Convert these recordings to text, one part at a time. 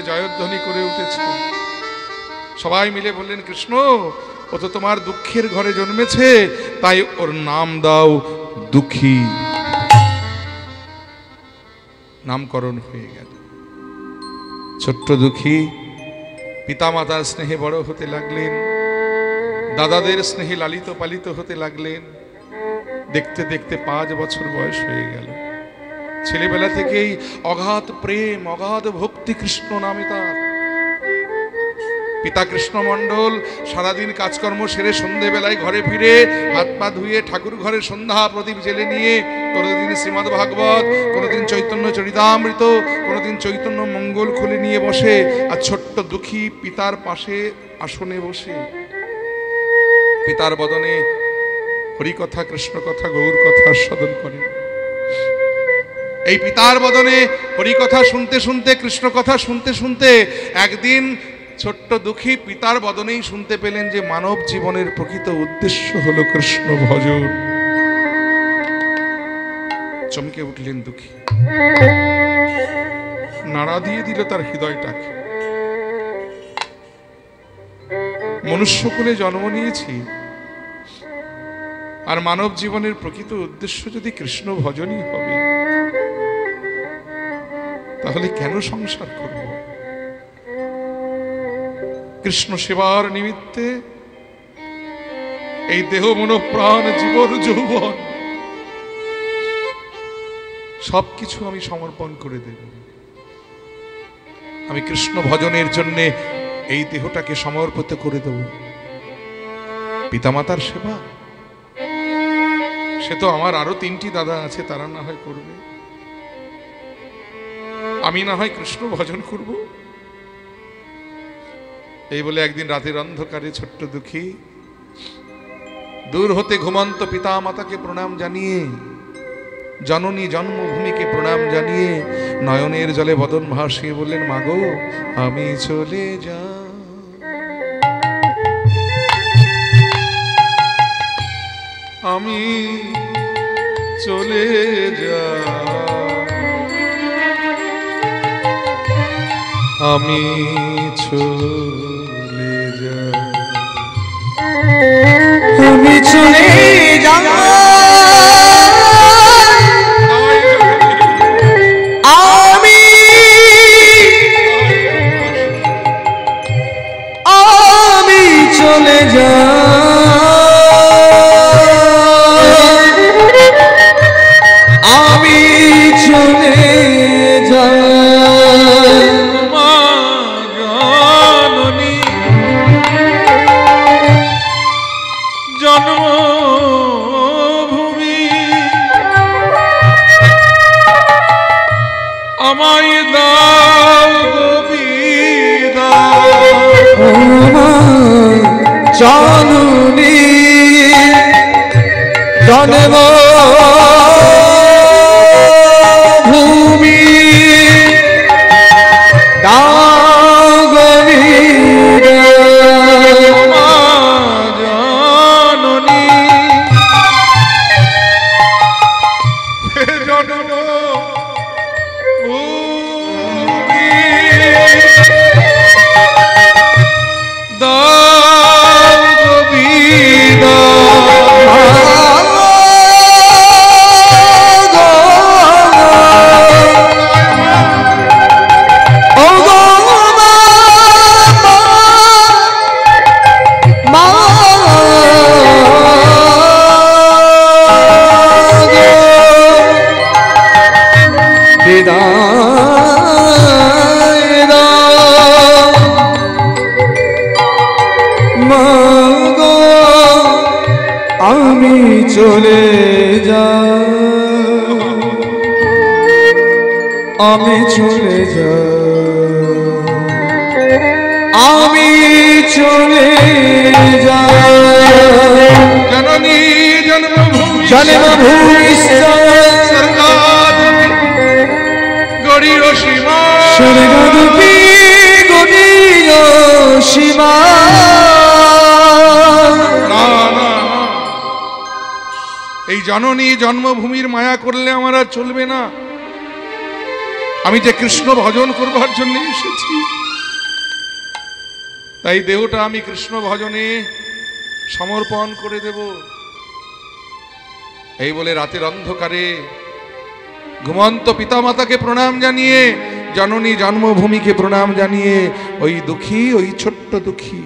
বলে জয়ধ্বনি করে উঠেছে। সবাই মিলে বললেন, কৃষ্ণ ও তো তোমার দুঃখের ঘরে জন্মেছে, তাই ওর নাম দাও দুঃখী। নামকরণ হয়ে গেল। ছোট্ট দুঃখী পিতামাতার স্নেহে বড় হতে লাগলেন, দাদাদের স্নেহে লালিত পালিত হতে লাগলেন। দেখতে দেখতে 5 বছর বয়স হয়ে গেল। ছেলেবেলা থেকেই অগাধ প্রেম, অগাধ ভক্তি কৃষ্ণ নামে তার। পিতা কৃষ্ণ মণ্ডল সারাদিন কাজকর্ম সেরে সন্ধেবেলায় ঘরে ফিরে হাত পা ধুয়ে ঠাকুর ঘরে সন্ধ্যা প্রদীপ জেলে নিয়ে কোনোদিন শ্রীমদ্ ভাগবত, কোনোদিন চৈতন্য চরিতামৃত, কোনোদিন চৈতন্য মঙ্গল খুলে নিয়ে বসে, আর ছোট্ট দুঃখী পিতার পাশে আসনে বসে পিতার বদনে হরিকথা, কৃষ্ণ কথা, গৌর কথা আস্বাদন করেন। এই পিতার বদনে হরিকথা শুনতে শুনতে, কৃষ্ণ কথা শুনতে শুনতে একদিন ছোট্ট দুঃখী পিতার বদনেই শুনতে পেলেন যে মানব জীবনের প্রকৃত উদ্দেশ্য হলো কৃষ্ণ ভজন। চমকে উঠলেন দুঃখী, নাড়া দিয়ে দিল তার হৃদয়টাকে। মনুষ্যকুলে জন্ম নিয়েছি, আর মানব জীবনের প্রকৃত উদ্দেশ্য যদি কৃষ্ণ ভজনই হবে, তাহলে কেন সংসার করব? কৃষ্ণ সেবার নিমিত্তে এই দেহ মন প্রাণ জীবন যৌবন সবকিছু আমি সমর্পণ করে দেব। আমি কৃষ্ণ ভজনের জন্য এই দেহটাকে সমর্পিত করে দেব। পিতামাতার সেবা, সে তো আমার আরো 3টি দাদা আছে, তারা না হয় করবে, আমি না হয় কৃষ্ণ ভজন করব। এই বলে একদিন রাতের অন্ধকারে ছোট্ট দুঃখী দূর হতে ঘুমন্ত পিতা মাতাকে প্রণাম জানিয়ে, জননী জন্মভূমিকে প্রণাম জানিয়ে নয়নের জলে বদন ভাসিয়ে বললেন, মাগো আমি চলে যা, আমি চলে যা, আমি চলে যা, আমি চলে যা, আমি চলে যা, আমি চলে যা, জন্মভূমি আমায় দাও গোবিদাও, জননী জন্মভূমি দাও গোবিদাও, জননী জন্মভূমি দাও গোবিদাও, আমি চলে যা, আমি চলে যা, আমি চলে যা, জননী জন্মভূমি জন্মভূমি সরকার গড়ির সীমা, স্বর্গদূপী গড়ির সীমা, না না, এই জননী জন্মভূমির মায়া করলে আমার আর চলবে না। আমি যে কৃষ্ণ ভজন করবার জন্য এসেছি, তাই দেহটা আমি কৃষ্ণ ভজনে সমর্পণ করে দেব। এই বলে রাতের অন্ধকারে ঘুমন্ত পিতামাতাকে প্রণাম জানিয়ে, জননী জন্মভূমিকে প্রণাম জানিয়ে, ওই দুঃখী, ওই ছোট্ট দুঃখী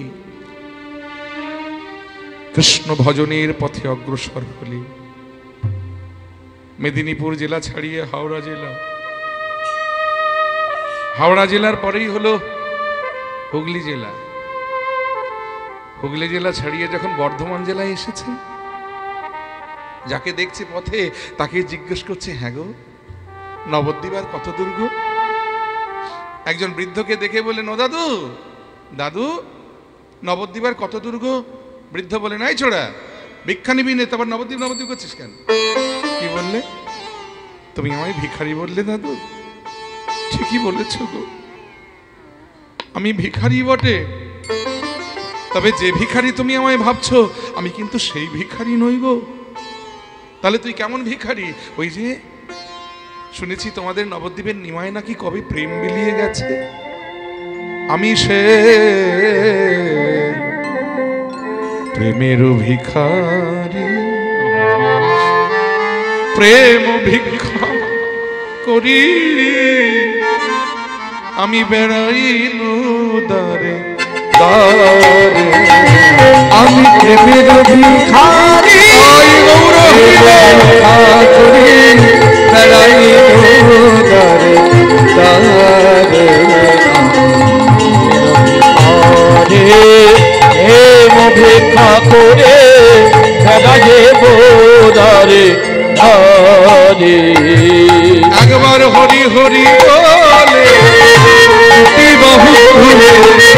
কৃষ্ণ ভজনের পথে অগ্রসর হলি। মেদিনীপুর জেলা ছাড়িয়ে হাওড়া জেলা, হাওড়া জেলার পরেই হলো হুগলি জেলা, হুগলি জেলা ছাড়িয়ে যখন বর্ধমান জেলায় এসেছে, যাকে দেখছে পথে তাকে জিজ্ঞেস করছে, হ্যাঁ গো নবদ্বীপ আর কত দূর গো? একজন বৃদ্ধকে দেখে বললেন, ও দাদু, দাদু নবদ্বীপ আর কত দূর গো? বৃদ্ধ বলে, নাই ছোড়া, ভিক্ষা নিবি নে, তারপর নবদ্বীপ নবদ্বীপ করছিস কেন? কি বললে? তুমি আমায় ভিখারি বললে দাদু? ঠিকই বলেছ গো, আমি ভিখারি বটে, তবে যে ভিখারি তুমি আমায় ভাবছো, আমি কিন্তু সেই ভিখারি নই গো। তাহলে তুই কেমন ভিখারি? ওই যে শুনেছি তোমাদের নবদ্বীপের নিমায় নাকি কবে প্রেম বিলিয়ে গেছে, আমি সে প্রেমের ভিখারি, প্রেম ভিক্ষা করি আমি বেড়াই দারে দারে, আমি প্রেমের ভিখারি বেড়াই দারে দারে, প্রেম ভিক্ষা করে বেড়াই দারে দারে। একবার হরি হরি বলে বাহু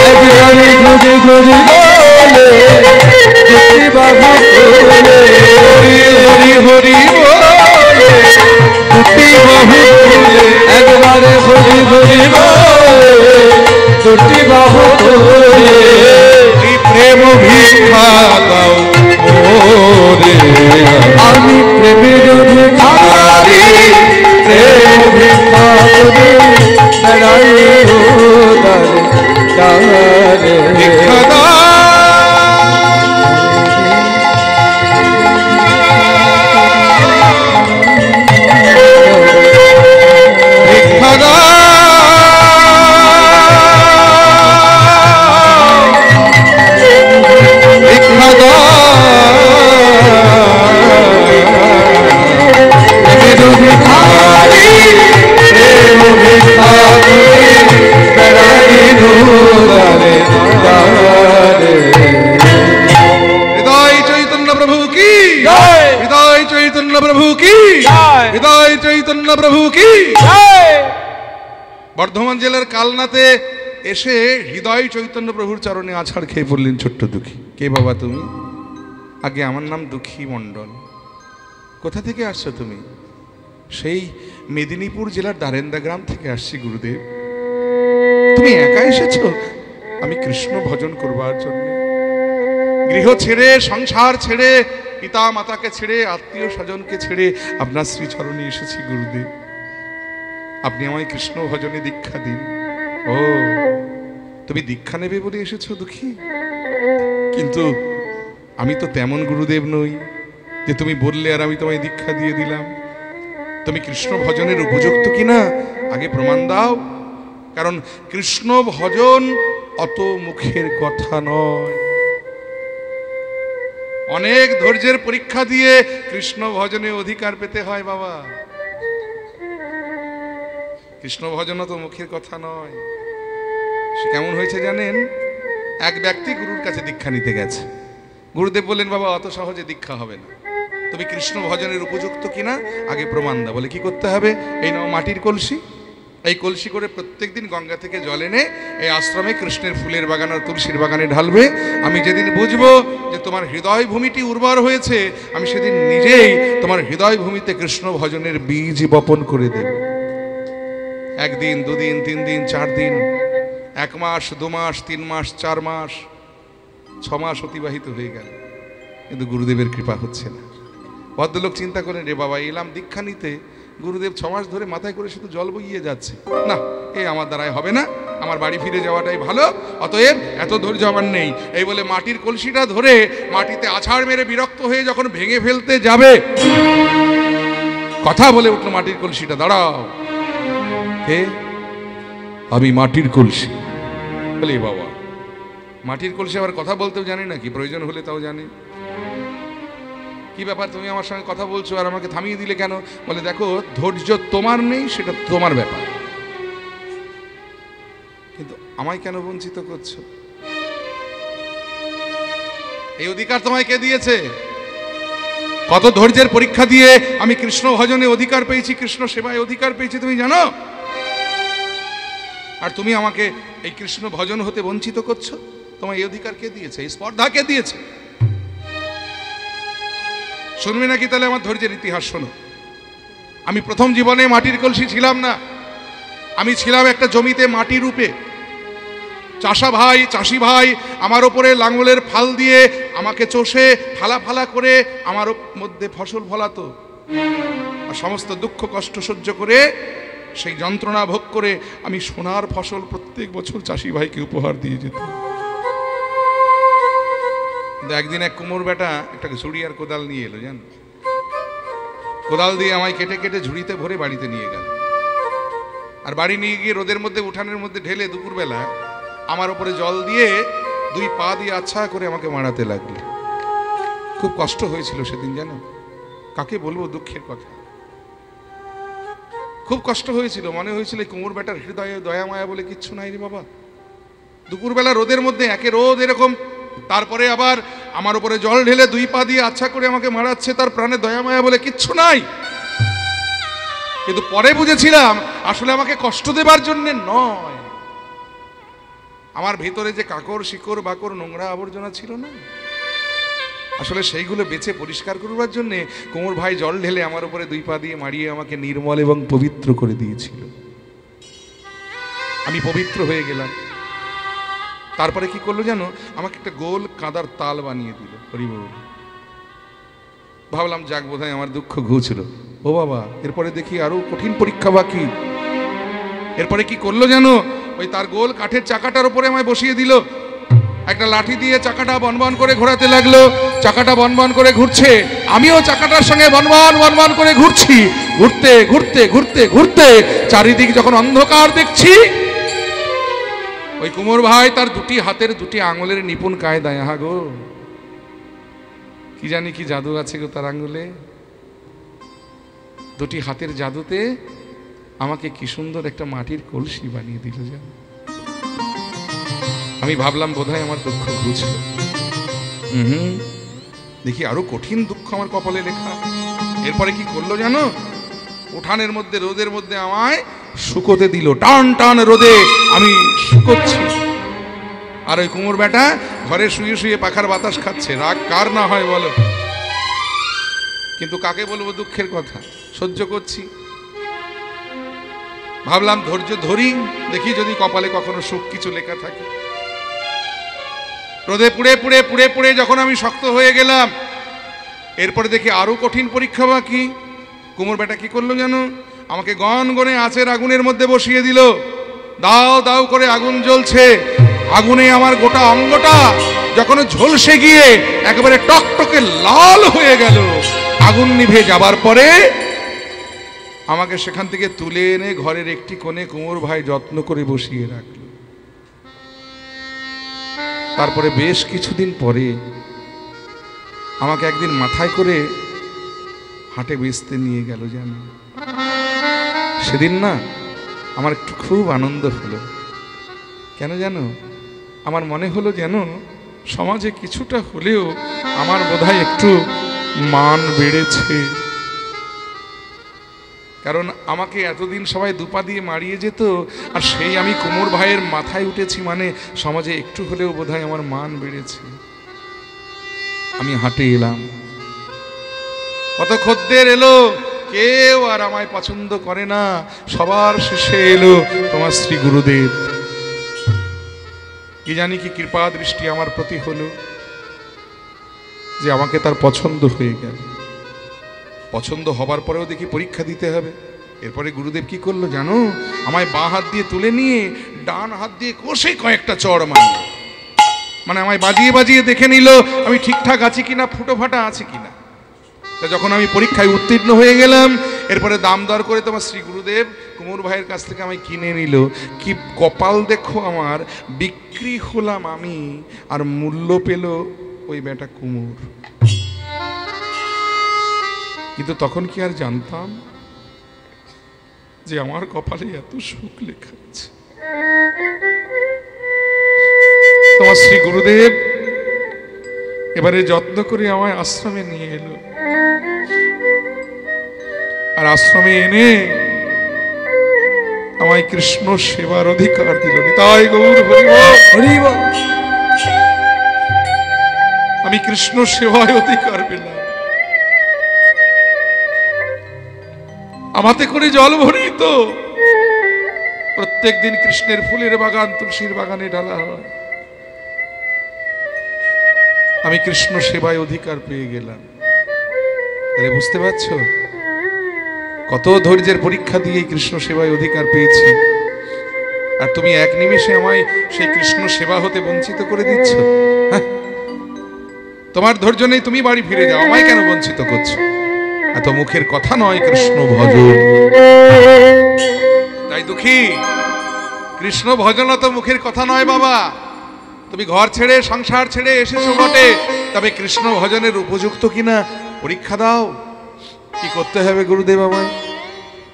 একবারে ঘুরে ঘুরে বলে, বাহু হরি হরি হরি বলে দুটি বাহু একবারে ঘুরে ঘুরে বলে, দুটি বাহু এই প্রেম ভিক্ষা দাও ওরে, আমি প্রেমের ভিখারি, প্রেম ভিক্ষা করে বেড়াই দারে দারে। ভিক্ষা দাও, ভিক্ষা দাও, ভিক্ষা দাও, প্রেমের ভিখারি, প্রেম ভিক্ষা করে বেড়াই দারে দারে। হৃদয় চৈতন্য প্রভু কি জয়। হৃদয় চৈতন্য প্রভু কি জয়। হৃদয় চৈতন্য প্রভু কি। জয়। বর্ধমান জেলার কালনাতে এসে হৃদয় চৈতন্য প্রভুর চরণে আছাড় খেয়ে পড়লেন ছোট্ট দুঃখী। কে বাবা তুমি? আগে আমার নাম দুঃখী মণ্ডল। কোথা থেকে আসছো তুমি? সেই মেদিনীপুর জেলার দারেন্দা গ্রাম থেকে আসছি গুরুদেব। তুমি একা এসেছো? আমি কৃষ্ণ ভজন করবার জন্য গৃহ ছেড়ে, সংসার ছেড়ে, পিতা মাতাকে ছেড়ে, আত্মীয় স্বজনকে ছেড়ে আপনার শ্রীচরণে এসেছি গুরুদেব। আপনি আমায় কৃষ্ণ ভজনে দীক্ষা দিন। ও, তুমি দীক্ষা নেবে বলে এসেছো দুঃখী? কিন্তু আমি তো তেমন গুরুদেব নই যে তুমি বললে আর আমি তোমায় দীক্ষা দিয়ে দিলাম। তুমি কৃষ্ণ ভজনের উপযুক্ত কিনা আগে প্রমাণ দাও, কারণ কৃষ্ণ ভজন অত মুখের কথা নয়। অনেক ধৈর্যের পরীক্ষা দিয়ে কৃষ্ণ ভজনে অধিকার পেতে হয় বাবা। কৃষ্ণ ভজন তো মুখের কথা নয়। সে কেমন হয়েছে জানেন? এক ব্যক্তি গুরুর কাছে দীক্ষা নিতে গেছে। গুরুদেব বললেন, বাবা অত সহজে দীক্ষা হবে না, তুমি কৃষ্ণ ভজনের উপযুক্ত কিনা আগে প্রমাণ দাও। বলে কি করতে হবে? এই নাও মাটির কলসি, এই কলসি করে প্রত্যেকদিন গঙ্গা থেকে জল এনে এই আশ্রমে কৃষ্ণের ফুলের বাগান আর তুলসীর বাগানে ঢালবে। আমি যেদিন বুঝবো যে তোমার হৃদয় ভূমিটি উর্বর হয়েছে, আমি সেদিন নিজেই তোমার হৃদয় ভূমিতে কৃষ্ণ ভজনের বীজ বপন করে দেব। একদিন, দুদিন, 3 দিন, 4 দিন, 1 মাস, 2 মাস, 3 মাস, 4 মাস, 6 মাস অতিবাহিত হয়ে গেল, কিন্তু গুরুদেবের কৃপা হচ্ছে না। ভদ্রলোক চিন্তা করেন, রে বাবা এলাম দীক্ষা নিতে, গুরুদেব 6 মাস ধরে মাথায় করে শুধু জল বইয়ে যাচ্ছে, না এ আমার দ্বারাই হবে না, আমার বাড়ি ফিরে যাওয়াটাই ভালো, অতএব এত ধৈর্য আমার নেই। এই বলে মাটির কলসিটা ধরে মাটিতে আছাড় মেরে বিরক্ত হয়ে যখন ভেঙে ফেলতে যাবে, কথা বলে উঠলো মাটির কলসিটা, দাঁড়াও, হে আমি মাটির কলসি। বলে বাবা, মাটির কলসি আবার কথা বলতেও জানি নাকি? প্রয়োজন হলে তাও জানি। কি ব্যাপার, তুমি আমার সঙ্গে কথা বলছো আর আমাকে থামিয়ে দিলে কেন? বলে দেখো, ধৈর্য তোমার নেই, সেটা তোমার ব্যাপার, কিন্তু আমায় কেন বঞ্চিত করছো? এই অধিকার তোমায় কে দিয়েছে? কত ধৈর্যের পরীক্ষা দিয়ে আমি কৃষ্ণ ভজনে অধিকার পেয়েছি, কৃষ্ণ সেবায় অধিকার পেয়েছি, তুমি জানো? আর তুমি আমাকে এই কৃষ্ণ ভজন হতে বঞ্চিত করছো। তোমায় এই অধিকার কে দিয়েছে? এই স্পর্ধা কে দিয়েছে? শুনবে নাকি তাহলে আমার ধৈর্যের ইতিহাস? শোনো, আমি প্রথম জীবনে মাটির কলসি ছিলাম না, আমি ছিলাম একটা জমিতে মাটি রূপে। চাষি ভাই আমার ওপরে লাঙলের ফাল দিয়ে আমাকে চষে ফালা ফালা করে আমার মধ্যে ফসল ফলাতো, আর সমস্ত দুঃখ কষ্ট সহ্য করে সেই যন্ত্রণা ভোগ করে আমি সোনার ফসল প্রত্যেক বছর চাষি ভাইকে উপহার দিয়ে যেতাম। একদিন এক কুমোর বেটা একটা ঝুড়ি আর কোদাল নিয়ে এলো, জান, কোদাল দিয়ে আমায় কেটে কেটে ঝুড়িতে ভরে বাড়িতে নিয়ে গেল। আর বাড়ি নিয়ে গিয়ে রোদের মধ্যে উঠানের মধ্যে ঢেলে দুপুরবেলা আমার ওপরে জল দিয়ে 2 পা দিয়ে আচ্ছা করে আমাকে মারাতে লাগলো। খুব কষ্ট হয়েছিল সেদিন, জানো, কাকে বলবো দুঃখের কথা। খুব কষ্ট হয়েছিল, মনে হয়েছিল কুমোর বেটার হৃদয়ে দয়া মায়া বলে কিচ্ছু নাই রে বাবা। দুপুরবেলা রোদের মধ্যে একে রোদ এরকম, তারপরে আবার আমার উপরে জল ঢেলে 2 পা দিয়ে আচ্ছা করে আমাকে মারাচ্ছে, তার প্রাণে দয়া মায়া বলে কিচ্ছু নাই। কিন্তু পরে বুঝেছিলাম আসলে আমাকে কষ্ট দেবার জন্য নয়, আমার ভিতরে যে কাকর শিকড় বাকর নোংরা আবর্জনা ছিল না, আসলে সেইগুলো বেছে পরিষ্কার করবার জন্য কুমোর ভাই জল ঢেলে আমার উপরে 2 পা দিয়ে মারিয়ে আমাকে নির্মল এবং পবিত্র করে দিয়েছিল। আমি পবিত্র হয়ে গেলাম। তারপরে কি করলো জানো? আমাকে একটা গোল কাদার তাল বানিয়ে দিল। হরিবল। ভাবলাম যাক, বোধহয় আমার দুঃখ ঘুচলো। ও বাবা, এরপরে দেখি আরো কঠিন পরীক্ষা বাকি। এরপরে কি করলো জানো? ওই তার গোল কাঠের চাকাটার উপরে আমায় বসিয়ে দিল, একটা লাঠি দিয়ে চাকাটা বনবন করে ঘোরাতে লাগলো। চাকাটা বনবন করে ঘুরছে, আমিও চাকাটার সঙ্গে বনবন বনবন করে ঘুরছি। ঘুরতে ঘুরতে ঘুরতে ঘুরতে চারিদিক যখন অন্ধকার দেখছি, ওই কুমোর ভাই তার 2টি হাতের 2টি আঙুলের নিপুণ কায়দায়, হা গো, কি জানি কি জাদু আছে গো তার আঙুলে। 2টি হাতের জাদুতে আমাকে কি সুন্দর একটা মাটির কলসি বানিয়ে দিল। জানো, আমি ভাবলাম বোধহয় আমার দুঃখ ঘুচল। দেখি আরো কঠিন দুঃখ আমার কপালে লেখা। এরপরে কি করলো জানো? উঠানের মধ্যে রোদের মধ্যে আমায় শুকোতে দিল। টান টান রোদে আমি শুকোচ্ছি, আর ওই কুমোর বেটা ঘরে শুয়ে শুয়ে পাখার বাতাস খাচ্ছে। রাগ কার না হয় বলো? কিন্তু কাকে বলবো দুঃখের কথা? সহ্য করছি। ভাবলাম ধৈর্য ধরি, দেখি যদি কপালে কখনো সুখ কিছু লেখা থাকে। রোদে পুড়ে পুড়ে পুড়ে পুড়ে যখন আমি শক্ত হয়ে গেলাম, এরপরে দেখি আরো কঠিন পরীক্ষা বাকি। কুমোর বেটা কি করলো জানো? আমাকে গনগনে আঁচের আগুনের মধ্যে বসিয়ে দিল। দাও দাও করে আগুন জ্বলছে, আগুনে আমার গোটা অঙ্গটা যখন ঝলসে গিয়ে একেবারে টকটকে লাল হয়ে গেল। আগুন নিভে যাবার পরে আমাকে সেখান থেকে তুলে এনে ঘরের একটি কোণে কুমোর ভাই যত্ন করে বসিয়ে রাখল। তারপরে বেশ কিছুদিন পরে আমাকে একদিন মাথায় করে হাটে বেচতে নিয়ে গেল। জানো, সেদিন না আমার একটু খুব আনন্দ হলো। কেন জানো? আমার মনে হলো যেন সমাজে কিছুটা হলেও আমার বোধহয় একটু মান বেড়েছে। কারণ আমাকে এতদিন সবাই 2 পা দিয়ে মারিয়ে যেত, আর সেই আমি কুমোর ভাইয়ের মাথায় উঠেছি, মানে সমাজে একটু হলেও বোধহয় আমার মান বেড়েছে। আমি হাটে এলাম, কত খদ্দের এলো, কেউ আর আমায় পছন্দ করে না। সবার শেষে এলো তোমার শ্রী গুরুদেব। কি জানি কি কৃপা দৃষ্টি আমার প্রতি হলো যে আমাকে তার পছন্দ হয়ে গেল। পছন্দ হবার পরেও দেখি পরীক্ষা দিতে হবে। এরপরে গুরুদেব কি করলো জানো, আমায় বাঁ হাত দিয়ে তুলে নিয়ে ডান হাত দিয়ে কষে কয়েকটা চড় মারল। মানে আমায় বাজিয়ে বাজিয়ে দেখে নিল আমি ঠিকঠাক আছি কিনা, ফুটো ফাটা আছে কিনা। তা যখন আমি পরীক্ষায় উত্তীর্ণ হয়ে গেলাম, এরপরে দাম দর করে তোমার শ্রী গুরুদেব কুমোর ভাইয়ের কাছ থেকে আমায় কিনে নিল। কি কপাল দেখো আমার, বিক্রি হলাম আমি আর মূল্য পেল ওই বেটা কুমোর। কিন্তু তখন কি আর জানতাম যে আমার কপালে এত সুখ লেখা আছে। তোমার শ্রী গুরুদেব এবারে যত্ন করে আমায় আশ্রমে নিয়ে এলো, আর আশ্রমে এনে আমায় কৃষ্ণ সেবার অধিকার দিল। নিতাই গৌর হরি বল। আমি কৃষ্ণ সেবায় অধিকার পেলাম। আমাতে করে জল ভরি তো প্রত্যেক দিন কৃষ্ণের ফুলের বাগান, তুলসীর বাগানে ঢালা হয়। আমি কৃষ্ণ সেবায় অধিকার পেয়ে গেলাম। তাহলে বুঝতে পারছো কত ধৈর্যের পরীক্ষা দিয়ে কৃষ্ণ সেবায় অধিকার পেয়েছি, আর তুমি এক নিমেষে আমায় সেই কৃষ্ণ সেবা হতে বঞ্চিত করে দিচ্ছ। হ্যাঁ, তোমার ধৈর্য নেই, তুমি বাড়ি ফিরে যাও, আমায় কেন বঞ্চিত করছো? এত মুখের কথা নয় কৃষ্ণ ভজন। তাই দুঃখী, কৃষ্ণ ভজন তো মুখের কথা নয় বাবা। তুমি ঘর ছেড়ে সংসার ছেড়ে এসেছো বটে, তবে কৃষ্ণ ভজনের উপযুক্ত কিনা পরীক্ষা দাও। কি করতে হবে গুরুদেব আমায়?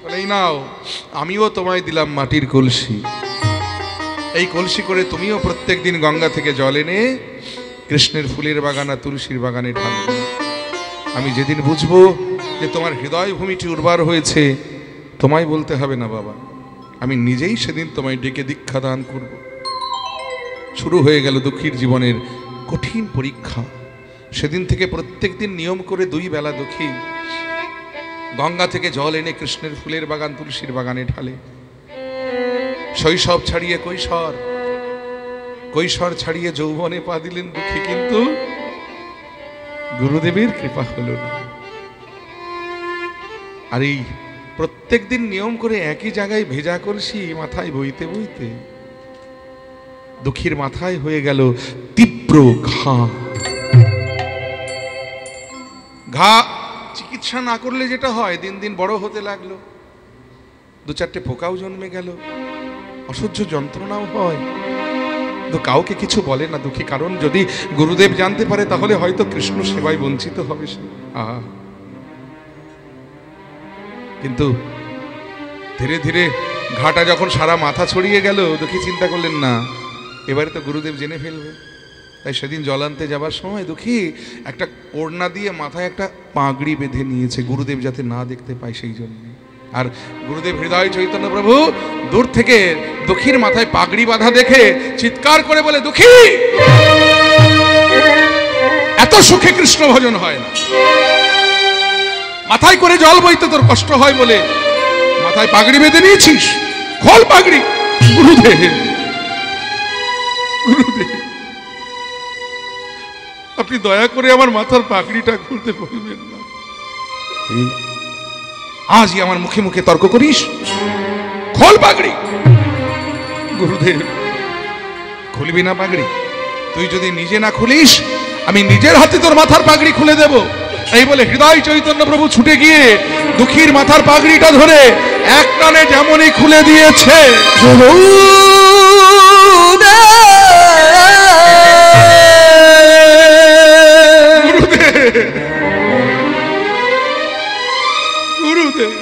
বলে এই নাও, আমিও তোমায় দিলাম মাটির কলসি। এই কলসি করে তুমিও প্রত্যেক দিন গঙ্গা থেকে জল এনে কৃষ্ণের ফুলের বাগান আর তুলসীর বাগানে ঢালবে। আমি যেদিন বুঝবো যে তোমার হৃদয় ভূমিটি উর্বর হয়েছে, তোমায় বলতে হবে না বাবা, আমি নিজেই সেদিন তোমায় ডেকে দীক্ষা দান করব। শুরু হয়ে গেল দুঃখীর জীবনের কঠিন পরীক্ষা। সেদিন থেকে প্রত্যেক দিন নিয়ম করে 2 বেলা দুঃখী গঙ্গা থেকে জল এনে কৃষ্ণের ফুলের বাগান তুলসীর বাগানে ঢালে। শৈশব ছাড়িয়ে কৈশোর, কৈশোর ছাড়িয়ে যৌবনে পা দিলেন দুঃখী, কিন্তু গুরুদেবের কৃপা হলো না। আর এই প্রত্যেক দিন নিয়ম করে একই জায়গায় ভেজা কলসি মাথায় বইতে বইতে দুঃখীর মাথায় হয়ে গেল তীব্র ঘা। ঘা চিকিৎসা না করলে যেটা হয়, দিন দিন বড় হতে লাগলো, 2-4টে পোকাও জন্মে গেল, অসহ্য যন্ত্রণাও হয়। তো কাউকে কিছু বলে না দুঃখী, কারণ যদি গুরুদেব জানতে পারে তাহলে হয়তো কৃষ্ণ সেবায় বঞ্চিত হবে সে। কিন্তু ধীরে ধীরে ঘাটা যখন সারা মাথা ছড়িয়ে গেল, দুঃখী চিন্তা করলেন না এবারে তো গুরুদেব জেনে ফেলবে। তাই সেদিন জল আনতে যাবার সময় দুঃখী একটা ওড়না দিয়ে মাথায় একটা পাগড়ি বেঁধে নিয়েছে, গুরুদেব যাতে না দেখতে পায় সেই জন্য। আর গুরুদেব হৃদয় চৈতন্য প্রভু দূর থেকে দুঃখীর মাথায় পাগড়ি বাঁধা দেখে চিৎকার করে বলে, দুঃখী, এত সুখে কৃষ্ণ ভজন হয় না, মাথায় করে জল বইতে তোর কষ্ট হয় বলে মাথায় পাগড়ি বেঁধে নিয়েছিস, খোল পাগড়ি। গুরুদেব, গুরুদেব, আপনি দয়া করে আমার মাথার পাগড়িটা খুলতে বলবেন না। আজই আমার মুখে মুখে তর্ক করিস, খোল পাগড়ি। গুরুদেব, খুলবি না পাগড়ি? তুই যদি নিজে না খুলিস আমি নিজের হাতে তোর মাথার পাগড়ি খুলে দেব। এই বলে হৃদয় চৈতন্য প্রভু ছুটে গিয়ে দুঃখীর মাথার পাগড়িটা ধরে এক টানে যেমনই খুলে দিয়েছে, গুরুদেব,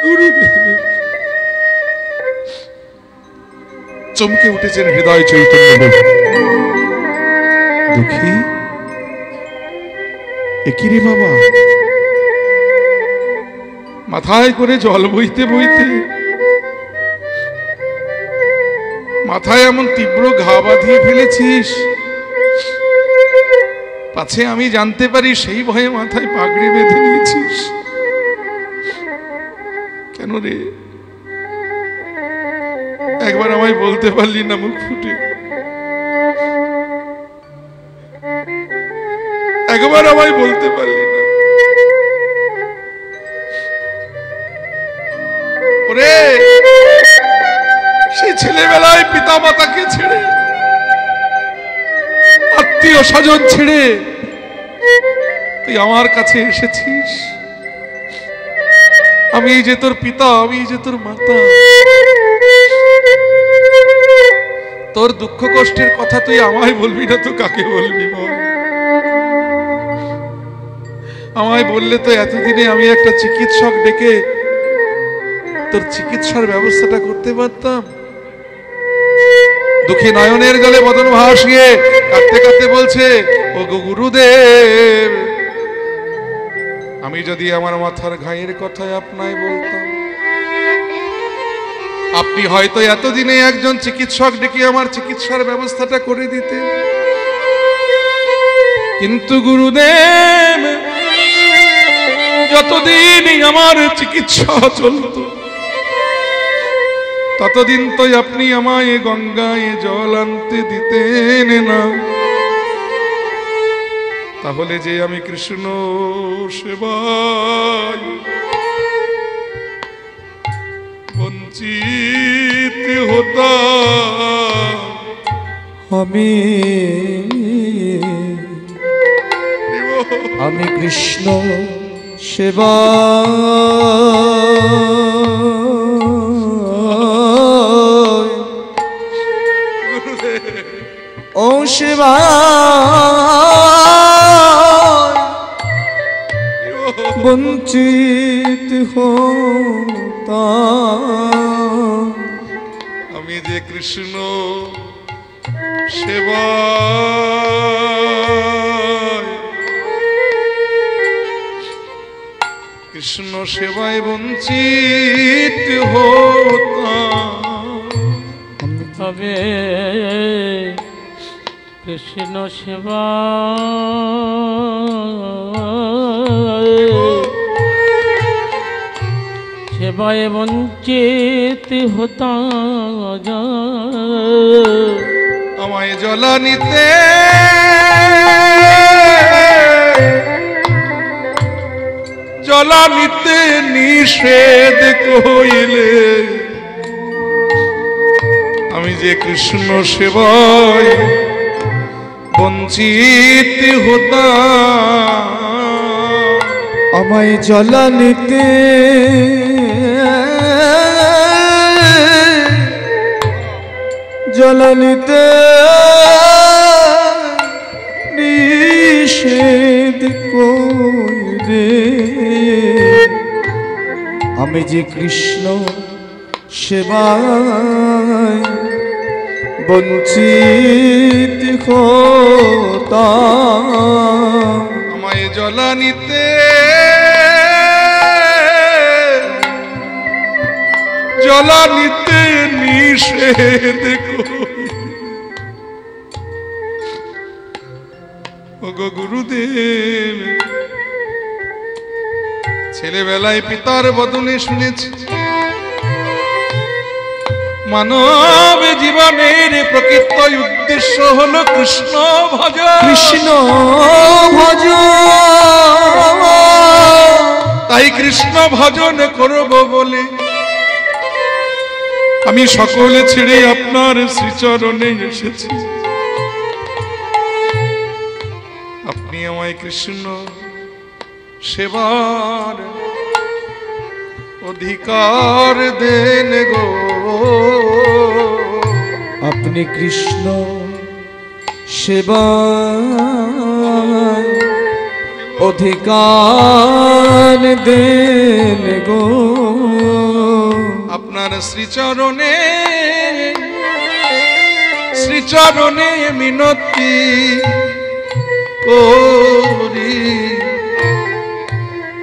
গুরুদেব চমকে উঠেছেন হৃদয় চৈতন্য প্রভু। দুঃখী, একই রে বাবা, মাথায় করে জল বইতে বইতে মাথায় এমন তীব্র ঘা বাঁধিয়ে ফেলেছিস, পাছে আমি জানতে পারি সেই ভয়ে মাথায় পাগড়ি বেঁধে নিয়েছিস কেন রে? একবার আমায় বলতে পারলি না মুখ ফুটে? একবার আমায় বলতে পারলি না? ওরে সেই ছেলেবেলায় পিতা মাতাকে ছেড়ে, আত্মীয় স্বজন ছেড়ে তুই আমার কাছে এসেছিস। আমি যে তোর পিতা, আমি যে তোর মাতা, তোর দুঃখ কষ্টের কথা তুই আমায় বলবি না তো কাকে বলবি বল? আমায় বললে তো এতদিনে আমি একটা চিকিৎসক ডেকে তোর চিকিৎসার ব্যবস্থাটা করতে পারতাম। দুঃখী নয়নের জলে বদন ভাসিয়ে কাঁদতে কাঁদতে বলছে, ও গো গুরুদেব, আমি যদি আমার মাথার ঘায়ের কথায় আপনায় বলতাম, আপনি হয়তো এতদিনে একজন চিকিৎসক ডেকে আমার চিকিৎসার ব্যবস্থাটা করে দিতেন। কিন্তু গুরুদেব, যতদিন আমার চিকিৎসা চলত ততদিন তো আপনি আমায় গঙ্গায় জল আনতে দিতেন না। তাহলে যে আমি কৃষ্ণ সেবায় বঞ্চিত হতাম, আমি কৃষ্ণ সেবা ও সেবা বঞ্চিত হতাম। আমি যে কৃষ্ণ সেবা কৃষ্ণ সেবায় বঞ্চিত হতাম। হবে কৃষ্ণ সেবা সেবায় বঞ্চিত হতাম। আমায় জ্বলানিতে জ্বলানিতে নিষেধ কইলে আমি যে কৃষ্ণ সেবায় বঞ্চিত হতাম। আমায় জ্বলানিতে জ্বলানিতে নিষেধ কইরে আমি যে কৃষ্ণ সেবায় বঞ্চিত হতাম। আমায় জ্বলানিতে জ্বলানিতে নিষেধ ওগো গুরুদেব, ছেলেবেলায় পিতার বদনে শুনেছি মানব জীবনের প্রকৃত উদ্দেশ্য হলো কৃষ্ণ ভজন। কৃষ্ণ ভজন, তাই কৃষ্ণ ভজন করব বলে আমি সকলে ছেড়ে আপনার শ্রীচরণে এসেছি। আপনি আমায় কৃষ্ণ সেবার অধিকার দেন গো। আপনি কৃষ্ণ সেবায় অধিকার দেন গো। আপনার শ্রীচরণে শ্রীচরণে মিনতি করি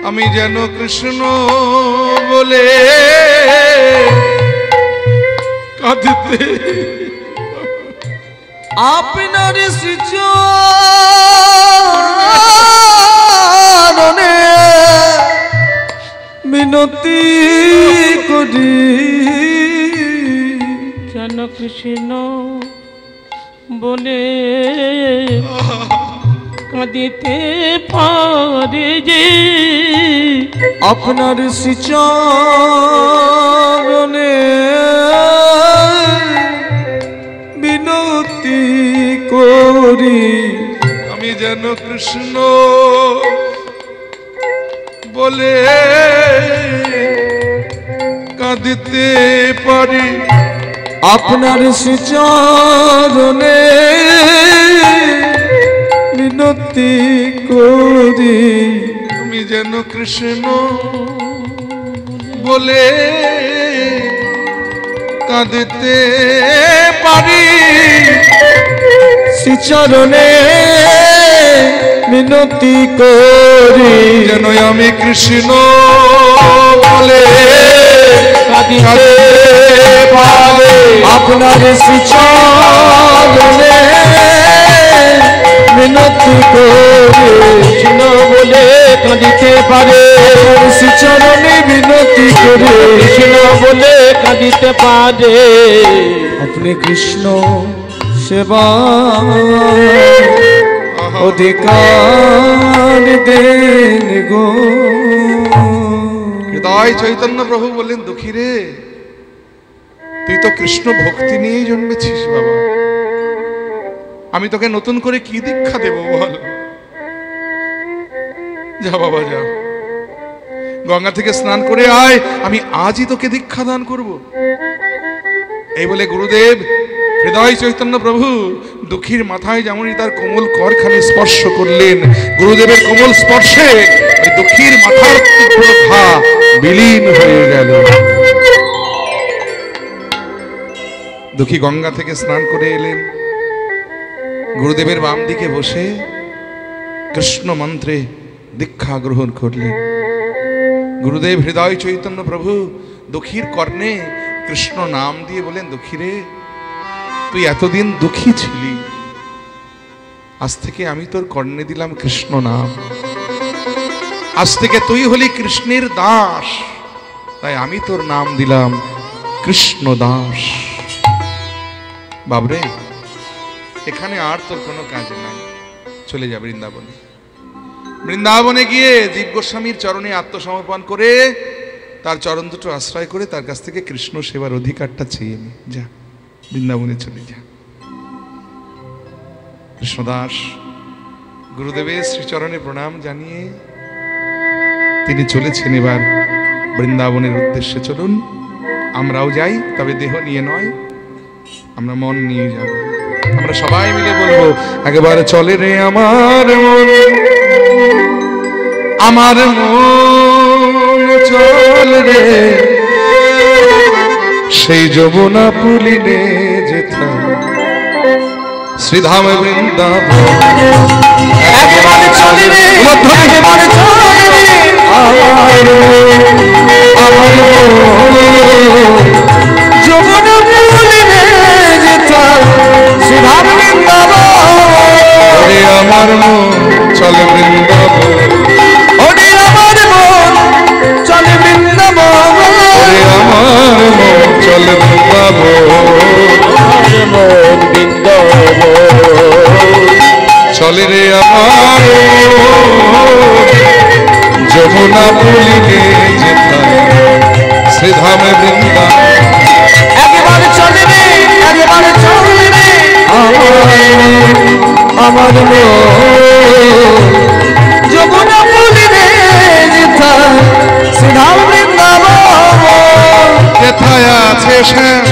আমি যেন কৃষ্ণ বলে কাঁদতে আপনার শ্রীচরণে মিনতি করি যেন কৃষ্ণ বলে কাঁদিতে পারে যে আপনার শ্রীচরণে বিনতি করি আমি যেন কৃষ্ণ বলে কাঁদিতে পারি। আপনার শ্রীচরণে বিনতি করি আমি যেন কৃষ্ণ বলে কাঁদিতে পারি। শ্রীচরণে মিনতি করি যেন আমি কৃষ্ণ বলে কাঁদিতে পারি। আপনার শ্রীচরণে মিনতি করি কৃষ্ণ বলে কাঁদিতে পারে শ্রীচরণে বিনতি করি কৃষ্ণ বলে কাঁদিতে পারে। আপনি কৃষ্ণ সেবা অধিকার দেন গো। হৃদয় চৈতন্য প্রভু বললেন, দুঃখী রে, তুই তো কৃষ্ণ ভক্তি নিয়েই জন্মেছিস বাবা, আমি তোকে নতুন করে কি দীক্ষা দেব বল। যা বাবা যা, গঙ্গা থেকে স্নান করে আয়, আমি আজই তোকে দীক্ষা দান করব। এই বলে গুরুদেব হৃদয় চৈতন্য প্রভু দুঃখীর মাথায় যেমনই তার কোমল করখানি স্পর্শ করলেন, গুরুদেবের কোমল স্পর্শে ওই দুঃখীর মাথার তীব্র ঘা বিলীন হয়ে গেল। দুঃখী গঙ্গা থেকে স্নান করে এলেন, গুরুদেবের বাম দিকে বসে কৃষ্ণ মন্ত্রে দীক্ষা গ্রহণ করলেন। গুরুদেব হৃদয় চৈতন্য প্রভু দুঃখীর কর্ণে কৃষ্ণ নাম দিয়ে বলেন, দুঃখী রে, তুই এতদিন দুঃখী ছিলি, আজ থেকে আমি তোর কর্ণে দিলাম কৃষ্ণ নাম। আজ থেকে তুই হলি কৃষ্ণের দাস, তাই আমি তোর নাম দিলাম কৃষ্ণ দাস। বাবরে, এখানে আর তোর কোনো কাজ নাই, চলে যা বৃন্দাবনে। বৃন্দাবনে গিয়ে জীব গোস্বামীর চরণে আত্মসমর্পণ করে তার চরণ দুটো আশ্রয় করে তার কাছ থেকে কৃষ্ণ সেবার অধিকারটা চেয়ে নি। যা, বৃন্দাবনে চলে যা। কৃষ্ণদাস গুরুদেবের শ্রীচরণে প্রণাম জানিয়ে তিনি চলেছেন এবার বৃন্দাবনের উদ্দেশ্যে। চলুন আমরাও যাই, তবে দেহ নিয়ে নয়, আমরা মন নিয়ে যাব। আমরা সবাই মিলে বলবো, একেবারে চলে রে আমার মন, আমার মন চল রে সেই যমুনা পুলিনে যেথা শ্রীধাম বৃন্দাবন। একেবারে চলে রে, একেবারে চলে রে আমার যমুনা পুলিনে যেথা শ্রীধাম বৃন্দাবন। ওরে আমার মন চলে বৃন্দাবন, ওরে আমার মন চলে বৃন্দাবন, ওরে আমার মন চলে বৃন্দাবন, মন বৃন্দাবন চলে রে আমার যমুনা পুলিনে যেথা শ্রীধামে বৃন্দাবন। একেবারে চলে রে, একেবারে চলে রে আমার যমুনা পুলিনে যেথা শ্রীধাম বৃন্দাবন। যেথায় আছে শ্যাম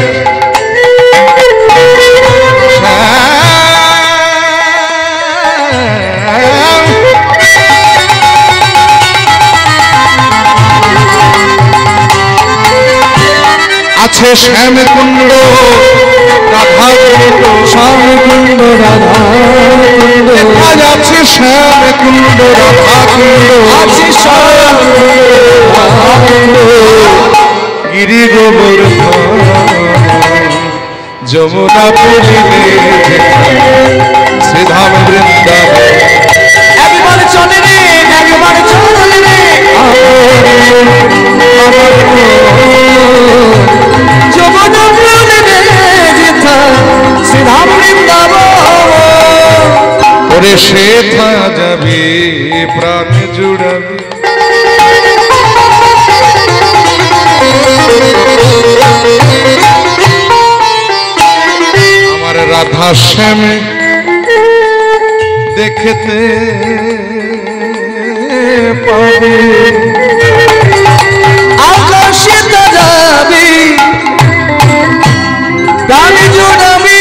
আছে শ্যাম কুণ্ড রাধা কুণ্ড, শ্যাম কুণ্ড রাধা কুণ্ড আজ আছে শ্যাম কুণ্ড রাধা কুণ্ড, আছে শ্যাম রাধা কুণ্ড গিরি গোবর্ধন যমুনা পুলিনে যেথা শ্রীধাম বৃন্দাবন। একেবারে চলে রে, একেবারে চলে রে আমার যমুনা পুলিনে যেথা শ্রীধাম বৃন্দাবন। ওরে ওরে সেথা যাবে প্রাণ জুড়াবে আমার রাধা শ্যাম দেখতে পাবে আকাশিত যাবি প্রাণ জুড়াবি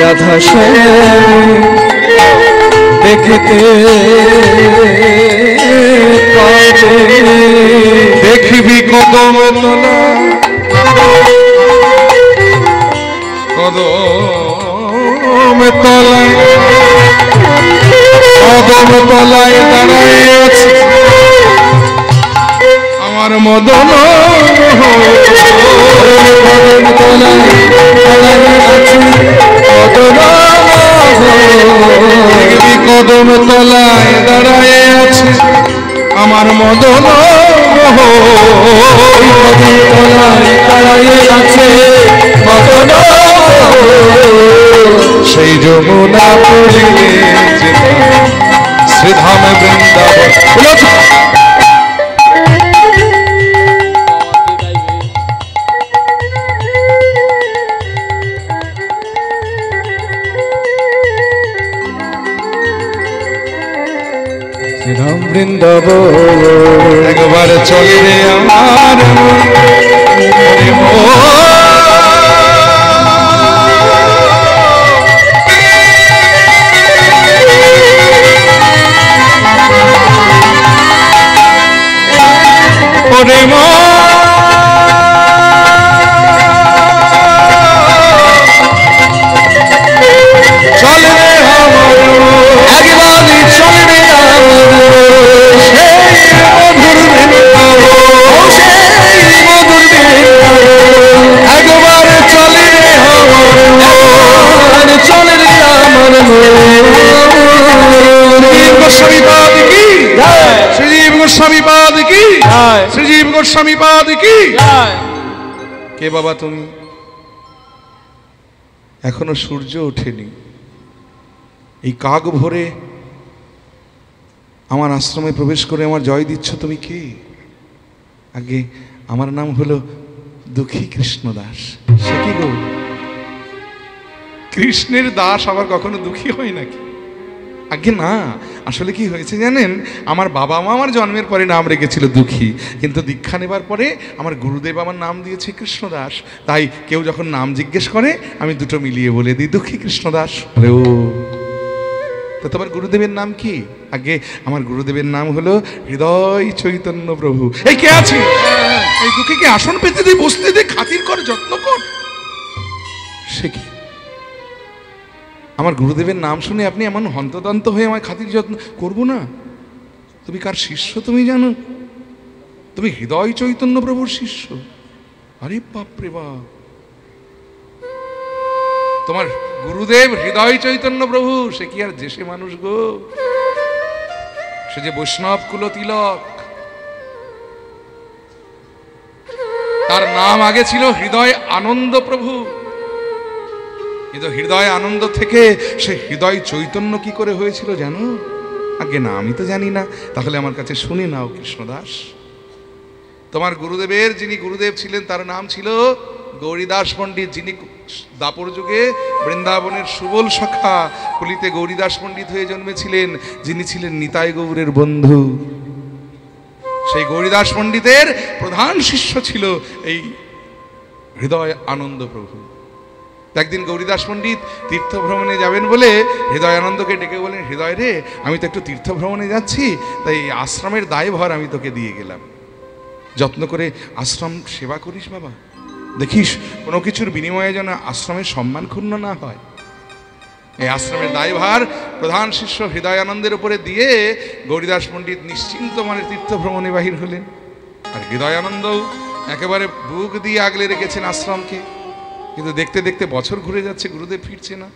রাধা শ্যাম দেখতে পাবে দেখিবি কদম তলা কদম তলায় কদম তলায় দাঁড়ায় আছে আমার মদন কদম তলায় দাঁড়ায় আছে দেখবি কদম তলায় দাঁড়ায় আছে আমার মদন কদম তলায় দাঁড়ায় আছে মদন সেই যমুনা পড়িলে শ্রীধাম বৃন্দাবন শ্রীরাম বৃন্দাবন একবার চলে রে আমার মনে ওরে চলে রে আমার একবারই চলে রে মধুর বৃন্দাবন সেই মধুর একবার চলে রে একবার চলে রে আমার শ্রীজীব গোস্বামী পাদ কি শ্রীজীব গোস্বামী পাদ কি কে বাবা তুমি এখনো সূর্য ওঠেনি এই কাক ভরে আমার আশ্রমে প্রবেশ করে আমার জয় দিচ্ছ তুমি কে আগে আমার নাম হলো দুঃখী কৃষ্ণ দাস সে কি গো কৃষ্ণের দাস আবার কখনো দুঃখী হয় নাকি আগে না আসলে কি হয়েছে জানেন আমার বাবা মা আমার জন্মের পরে নাম রেখেছিল দুঃখী কিন্তু দীক্ষা নেবার পরে আমার গুরুদেব আমার নাম দিয়েছে কৃষ্ণদাস তাই কেউ যখন নাম জিজ্ঞেস করে আমি দুটো মিলিয়ে বলে দিই দুঃখী কৃষ্ণদাস আরে ও তো তোমার গুরুদেবের নাম কি আগে আমার গুরুদেবের নাম হলো হৃদয় চৈতন্য প্রভু এই কে আছে এই দুঃখীকে আসন পেতে দিয়ে বসতে দিয়ে খাতির কর যত্ন কর সে কি আমার গুরুদেবের নাম শুনে আপনি এমন হন্তদন্ত হয়ে আমার খাতির যত্ন করবো না তুমি কার শিষ্য তুমি জানো তুমি হৃদয় চৈতন্য প্রভুর শিষ্য আরে বাপরে বাপ তোমার গুরুদেব হৃদয় চৈতন্য প্রভু সে কি আর দেশে মানুষ গো সে যে বৈষ্ণব কুল তিলক তার নাম আগে ছিল হৃদয় আনন্দ প্রভু কিন্তু হৃদয় আনন্দ থেকে সে হৃদয় চৈতন্য কি করে হয়েছিল জানো আগে না আমি তো জানি না তাহলে আমার কাছে শুনে নাও কৃষ্ণদাস তোমার গুরুদেবের যিনি গুরুদেব ছিলেন তার নাম ছিল গৌরীদাস পণ্ডিত যিনি দাপর যুগে বৃন্দাবনের সুবল শাখা কুলিতে গৌরীদাস পণ্ডিত হয়ে জন্মেছিলেন যিনি ছিলেন নিতাই গৌরের বন্ধু সেই গৌরীদাস পণ্ডিতের প্রধান শিষ্য ছিল এই হৃদয় আনন্দ প্রভু একদিন গৌরীদাস পণ্ডিত তীর্থ ভ্রমণে যাবেন বলে হৃদয় আনন্দকে ডেকে বলেন হৃদয় রে আমি তো একটু তীর্থ ভ্রমণে যাচ্ছি তাই আশ্রমের দায়ভার আমি তোকে দিয়ে গেলাম যত্ন করে আশ্রম সেবা করিস বাবা দেখিস কোনো কিছুর বিনিময়ে যেন আশ্রমের সম্মান ক্ষুণ্ণ না হয় এই আশ্রমের দায়ভার প্রধান শিষ্য হৃদয় আনন্দের উপরে দিয়ে গৌরীদাস পণ্ডিত নিশ্চিন্ত মানে তীর্থ ভ্রমণে বাহির হলেন আর হৃদয় আনন্দ একেবারে বুক দিয়ে আগলে রেখেছেন আশ্রমকে কিন্তু দেখতে দেখতে বছর ঘুরে যাচ্ছে গুরুদেব ফিরছে না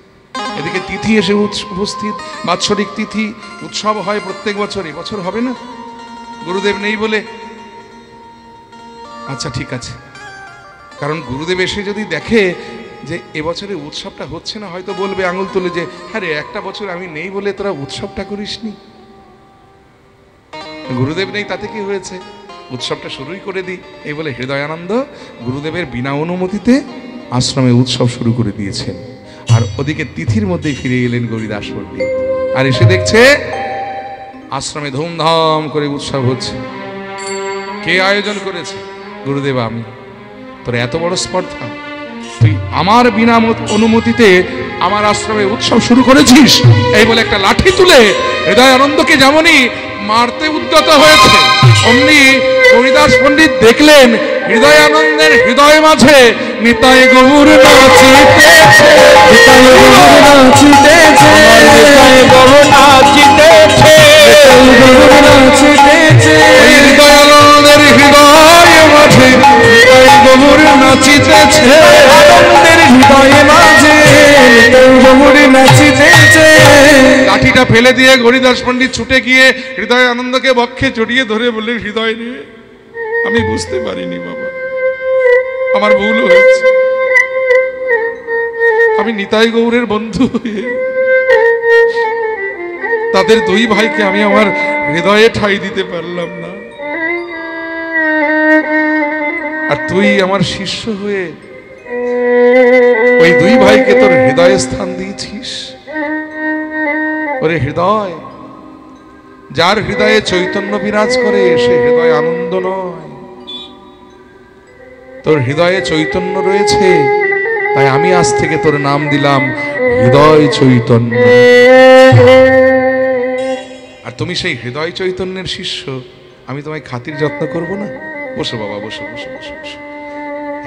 এদিকে তিথি এসে উপস্থিত বাৎসরিক তিথি উৎসব হয় প্রত্যেক বছর এবছর হবে না গুরুদেব নেই বলে আচ্ছা ঠিক আছে কারণ গুরুদেব এসে যদি দেখে যে এবছরে উৎসবটা হচ্ছে না, হয়তো বলবে আঙুল তুলে যে হ্যাঁ রে, একটা বছর আমি নেই বলে তোরা উৎসবটা করিসনি। গুরুদেব নেই তাতে কি হয়েছে, উৎসবটা শুরুই করে দিই। এই বলে হৃদয়ানন্দ গুরুদেবের বিনা অনুমতিতে আশ্রমে উৎসব শুরু করে দিয়েছেন। আর ওদিকে তিথির মধ্যেই ফিরে এলেন গৌরীদাস পণ্ডিত, আর এসে দেখছে আশ্রমে ধুমধাম করে উৎসব হচ্ছে। কে আয়োজন করেছে? গুরুদেব আমি। তোর এত বড় স্পর্ধা, তুই আমার বিনা অনুমতিতে আমার আশ্রমে উৎসব শুরু করেছিস। এই বলে একটা লাঠি তুলে হৃদয়ানন্দকে যেমনই মারতে উদ্যত হয়েছে, অমনি গৌরীদাস পণ্ডিত দেখলেন হৃদয়ানন্দের হৃদয় মাঝে নিতাই গৌর নাচিতেছে, নিতাই গৌর নাচিতেছে, নিতাই গৌর নাচিতেছে, গৌর নাচিতেছে। ওই হৃদয়ানন্দের হৃদয় মাঝে নিতাই গৌর নাচিতেছে, আনন্দের হৃদয়ে মাঝে নিতাই গৌর নাচিতেছে। লাঠিটা ফেলে দিয়ে গৌরীদাস পণ্ডিত ছুটে গিয়ে হৃদয় আনন্দকে বক্ষে জড়িয়ে ধরে বললেন, হৃদয় রে, আমি বুঝতে পারিনি বাবা, আমার ভুল হয়েছে। আমি নিতাই গৌরের বন্ধু হয়ে তাদের দুই ভাইকে আমি আমার হৃদয়ে ঠাঁই দিতে পারলাম না, আর তুই আমার শিষ্য হয়ে ওই দুই ভাইকে তোর হৃদয়ে স্থান দিয়েছিস। ওরে হৃদয়, যার হৃদয়ে চৈতন্য বিরাজ করে সে হৃদয় আনন্দ নয়। তোর হৃদয়ে চৈতন্য রয়েছে, তাই আমি আজ থেকে তোর নাম দিলাম হৃদয় চৈতন্য। আর তুমি সেই হৃদয় চৈতন্যের শিষ্য, আমি তোমায় খাতির যত্ন করব না? বসো বাবা, বসো বসো বসো বসো।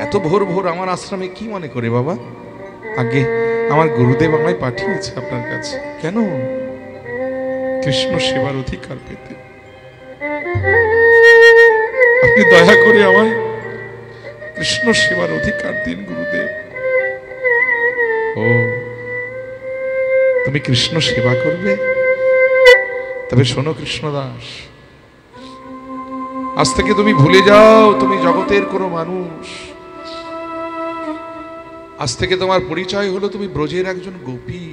এত ভোর ভোর আমার আশ্রমে কি মনে করে বাবা? আগে আমার গুরুদেব আমায় পাঠিয়েছে আপনার কাছে। কেন? কৃষ্ণ সেবার অধিকার পেতে। আপনি দয়া করে আমায় কৃষ্ণ সেবার অধিকার দিন গুরুদেব। ও, তুমি কৃষ্ণ সেবা করবে? তবে শোনো কৃষ্ণদাস, আজ থেকে তুমি ভুলে যাও তুমি জগতের কোনো মানুষ। আজ থেকে তোমার পরিচয় হলো তুমি ব্রজের একজন গোপী।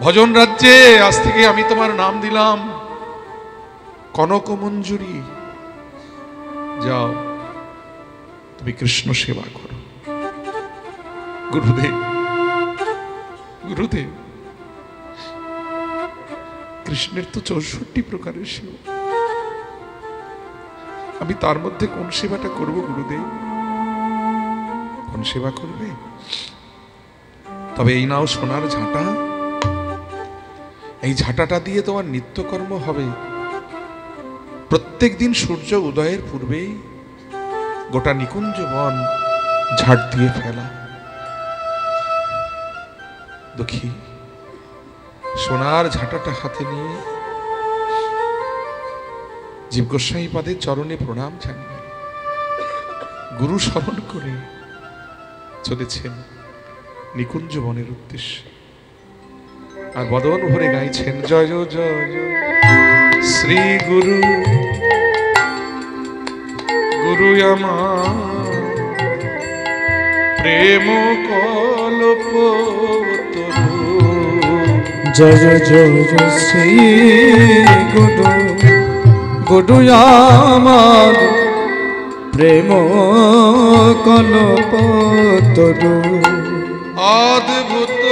ভজন রাজ্যে আজ থেকে আমি তোমার নাম দিলাম কনকমঞ্জুরি। যাও, তুমি কৃষ্ণ সেবা করো। গুরুদেব, গুরুদেব, কৃষ্ণের তো 64 প্রকারের সেবা, আমি তার মধ্যে কোন সেবাটা করব গুরুদেব? কোন সেবা করবে? তবে এই নাও সোনার ঝাঁটা, এই ঝাঁটাটা দিয়ে তোমার নিত্যকর্ম হবে প্রত্যেক দিন সূর্য উদয়ের পূর্বেই গোটা নিকুঞ্জ বন ঝাড় দিয়ে ফেলা। দুঃখী, সোনার ঝাঁটাটা হাতে নিয়ে জীব গোস্বামী পাদের চরণে প্রণাম জানিয়ে গুরু স্মরণ করে চলেছেন নিকুঞ্জ বনের উদ্দেশ্যে। আর বদন ভরে গাইছেন জয় জয় জয় জয় শ্রী গুরু, গুরু আমার প্রেম কল্পতরু। জয় জয় জয় জয় শ্রী গুরু, গুরু আমার প্রেম কল্পতরু। অদ্ভুত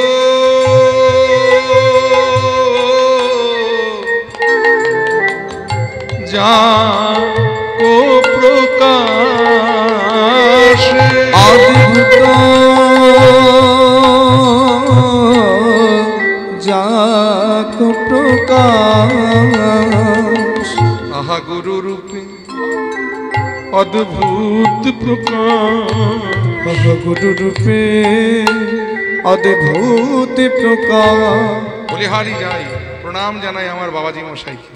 যা কো প্রকাশ, অদ্ভুত যা কো প্রকাশ। আহা গুরু রূপে অদ্ভুত প্রকাশ, গুরু রূপে অদ্ভুত প্রকাশ। বলিহারি যাই, প্রণাম জানাই আমার বাবাজি মশাইকে।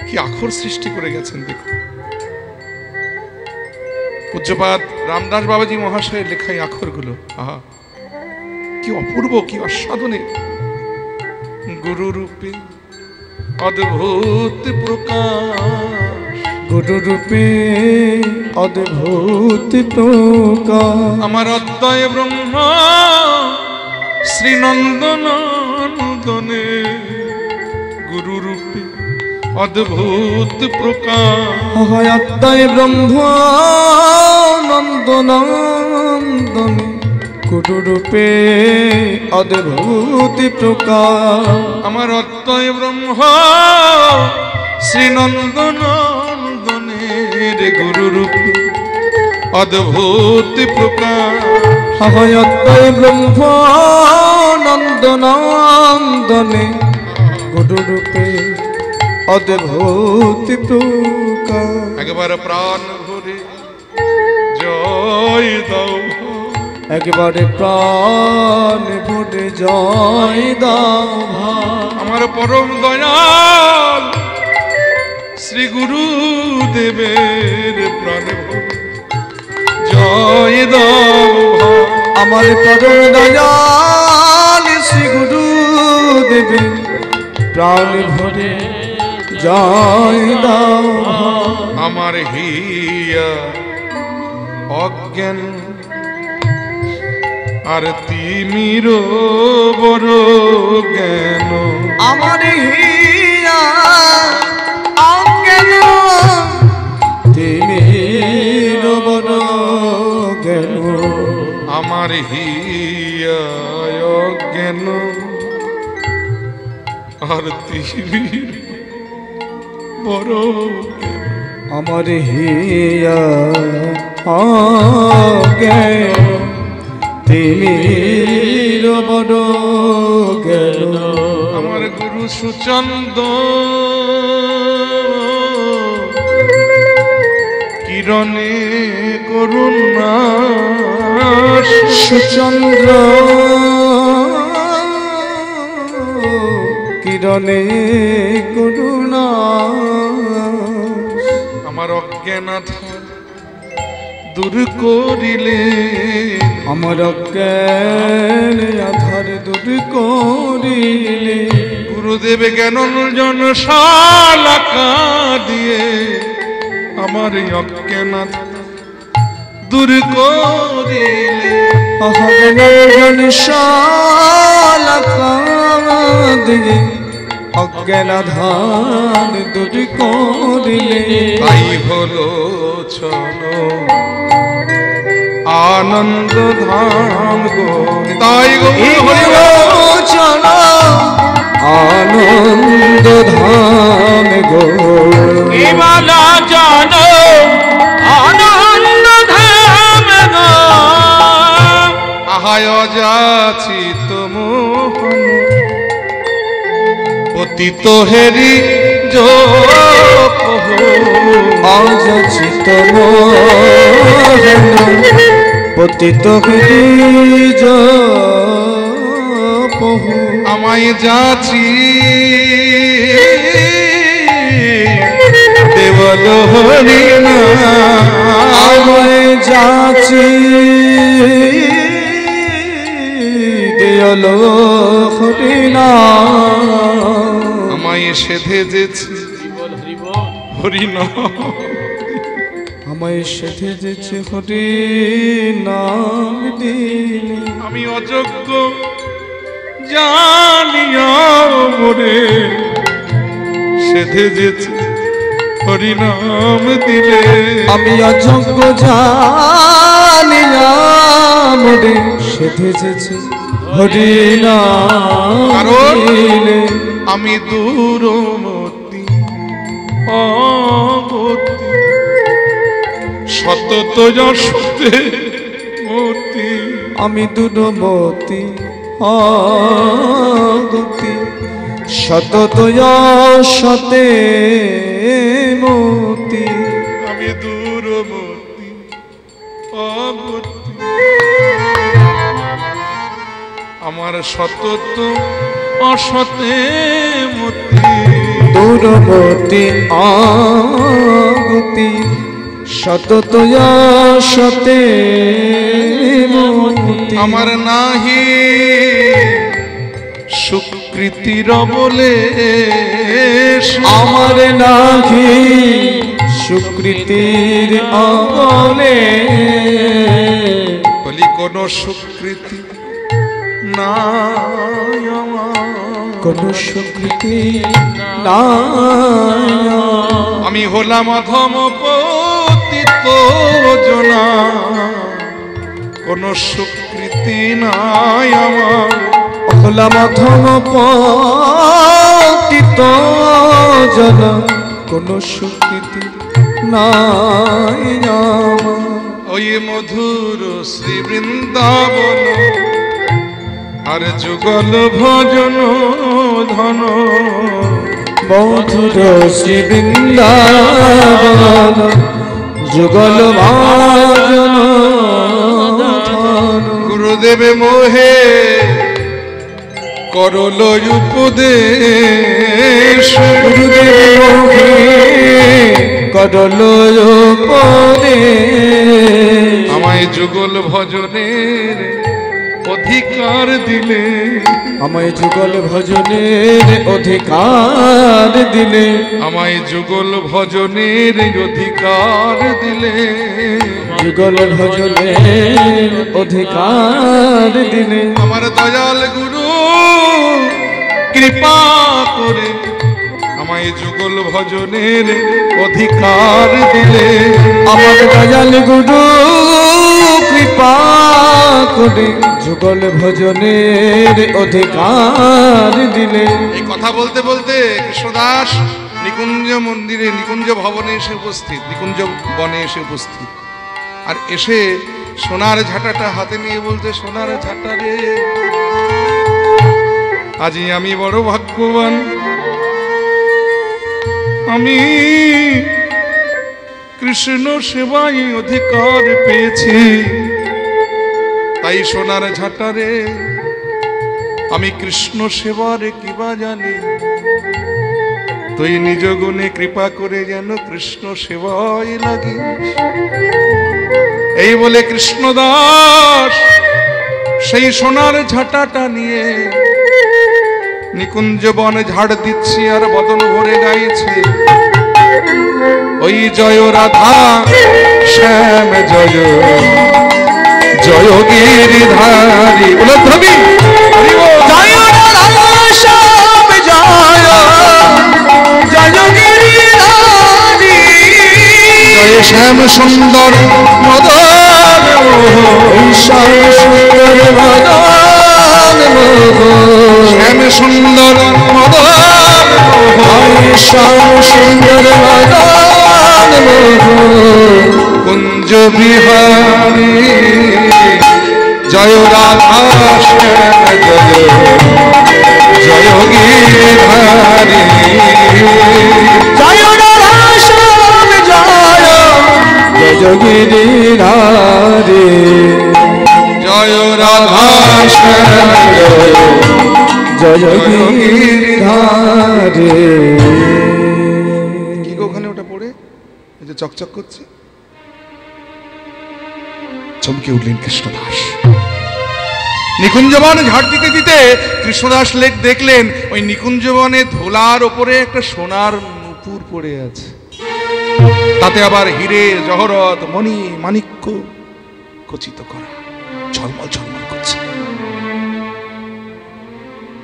কি আখর সৃষ্টি করে গেছেন দেখুন। পূজ্যপাদ রামদাস বাবাজি মহাশয়ের লেখাই আখরগুলো, আহা কি অপূর্ব, কি অসাধনের। গুরু রূপে অদ্ভুত প্রকাশ, গুরু রূপে অদ্ভুত প্রকাশ। আমার অদ্বয় ব্রহ্ম শ্রী নন্দনন্দনে গুরু রূপে অদ্ভুত প্রকাশ। অদ্বয় ব্রহ্ম নন্দনন্দনে গুরু রূপে অদ্ভুত প্রকাশ। আমার অদ্বয় ব্রহ্ম শ্রী নন্দনন্দনের গুরু রূপে অদ্ভুত প্রকাশ। অদ্বয় ব্রহ্ম নন্দনন্দনে গুরু রূপে অদ্ভুত প্রকাশ। একবার প্রাণ ভরে জয় দাও, একবারে প্রাণ ভরে জয় দাও আমার পরম দয়াল শ্রী গুরুদেবের প্রাণ ভরে জয় দাও। আমার পরম দয়াল শ্রী গুরুদেবের প্রাণ ভরে জয় দাও। আমার হিয়া অজ্ঞান আর তিমির বড় জ্ঞান। আমার হিয়া অজ্ঞান তিমির বড় জ্ঞান। আমার হিয়া অজ্ঞান আর তিমির বড় জ্ঞান। আমার হিয়া অজ্ঞান তিমির বড় জ্ঞান। আমার গুরু সুচন্দ কিরণে করুণা। সুচন্দ্র কিরণে করুণা। আমার অজ্ঞানাথা দূর করিলে, আমার অজ্ঞান আধার দূর করিলে। গুরুদেব জ্ঞানঞ্জন শালাকা দিয়ে আমার অজ্ঞানাথ দূর করিলে। অজ্ঞান শালাকা দিয়ে অজ্ঞান আধার দূর করিলে। তাই হলো চলো আনন্দ ধাম গো, তাই গো চলো আনন্দ ধাম গো। ইমালা জানো আনন্দ ধাম গো। আহায় যাচ্ছি মোহন পতিত হেরি আজ চিত পতিত পহু। আমায় যাচ্ছি দেবল হরিণা। আমায় যাচ্ছি দেওল হরিণা। আমায় সেধে যেছি হরিণা। আমায় সেধে যেছে হরি নাম দিলে। আমি অযোগ্য জানিয়া মোরে সেধে যেছি হরিনাম দিলে। আমি অযোগ্য জানিলাম রে সেধে যেছে হরি নাম দিলে। আমি দূরমতি অগতি সতত যশতে মতি। আমি দূরমতি অগতি সতত যশতে মতি। আমি দূরমতি অগতি আমার সতত অসতে মতি। দূরমতি অগতি সতত যশতে মতি। আমার নাহি সুকৃতির বলে আমার নাহি সুকৃতির অবলে বলি কোন সুকৃতি নাই আমার, কোন সুকৃতি নাই। আমি হলাম অধম পতিত জনা, কোন সুকৃতি নাই আমার। হলাম অধম পতিত জনা, কোন সুকৃতি নাই আমার। ওই মধুর শ্রী বৃন্দাবন আর যুগল ভজন ধন, মধুর শ্রী বৃন্দাবন যুগল ভজন ধন। গুরুদেব মোহে করল উপদেশ, গুরুদেব মোহে করল উপদেশ। আমায় যুগল ভজনের অধিকার দিলে, আমায় যুগল ভজনের অধিকার দিলে, আমায় যুগল ভজনের অধিকার দিলে, যুগল ভজনের অধিকার দিলে। আমার দয়াল গুরু কৃপা করে আমায় যুগল ভজনের অধিকার দিলে, আমার দয়াল গুরু কৃপা করে যুগল ভজনের অধিকার দিলে। এই কথা বলতে বলতে কৃষ্ণদাস নিকুঞ্জ মন্দিরে, নিকুঞ্জ ভবনে এসে উপস্থিত, নিকুঞ্জ বনে এসে উপস্থিত। আর এসে সোনার ঝাঁটাটা হাতে নিয়ে বলতে, সোনার ঝাঁটা রে, আজই আমি বড় ভাগ্যবান, আমি কৃষ্ণ সেবায় অধিকার পেয়েছি। তাই সোনার ঝাঁটা রে, আমি কৃষ্ণ সেবার কিবা জানি, তুই নিজ গুণে কৃপা করে যেন কৃষ্ণ সেবায় লাগিস। এই বলে কৃষ্ণদাস সেই সোনার ঝাঁটাটা নিয়ে নিকুঞ্জ বনে ঝাড় দিচ্ছি আর বদন ভরে গাইছে, ওই জয় রাধা শ্যাম জয় জয় গিরিধারী। উলধ্বনি জয় রাধা শ্যাম জয় জয় গিরিধারী। জয় শ্যাম সুন্দর মদন শ্যাম সুন্দর মদন শ্যাম সুন্দর মদন শ্যাম সুন্দর মদন কুঞ্জ বিহারী জয় রাধা শ্যাম জয় জয় গিরিধারী। জয় রাধা শ্যাম জয় জয় গিরিধারী। জয় রাধা শ্যাম জয় জয় গিরিধারী। কি গো ওখানে ওটা পড়ে এই যে চকচক করছে? চমকে উঠলেন কৃষ্ণদাস। নিকুঞ্জবনে ঝাড় দিতে দিতে কৃষ্ণদাস লেখ দেখলেন ওই নিকুঞ্জবনে ধোলার ওপরে একটা সোনার নুপুর পড়ে আছে, তাতে আবার হিরে জহরত মণি মাণিক্য খচিত করা, ঝলমল ঝলমল করছে।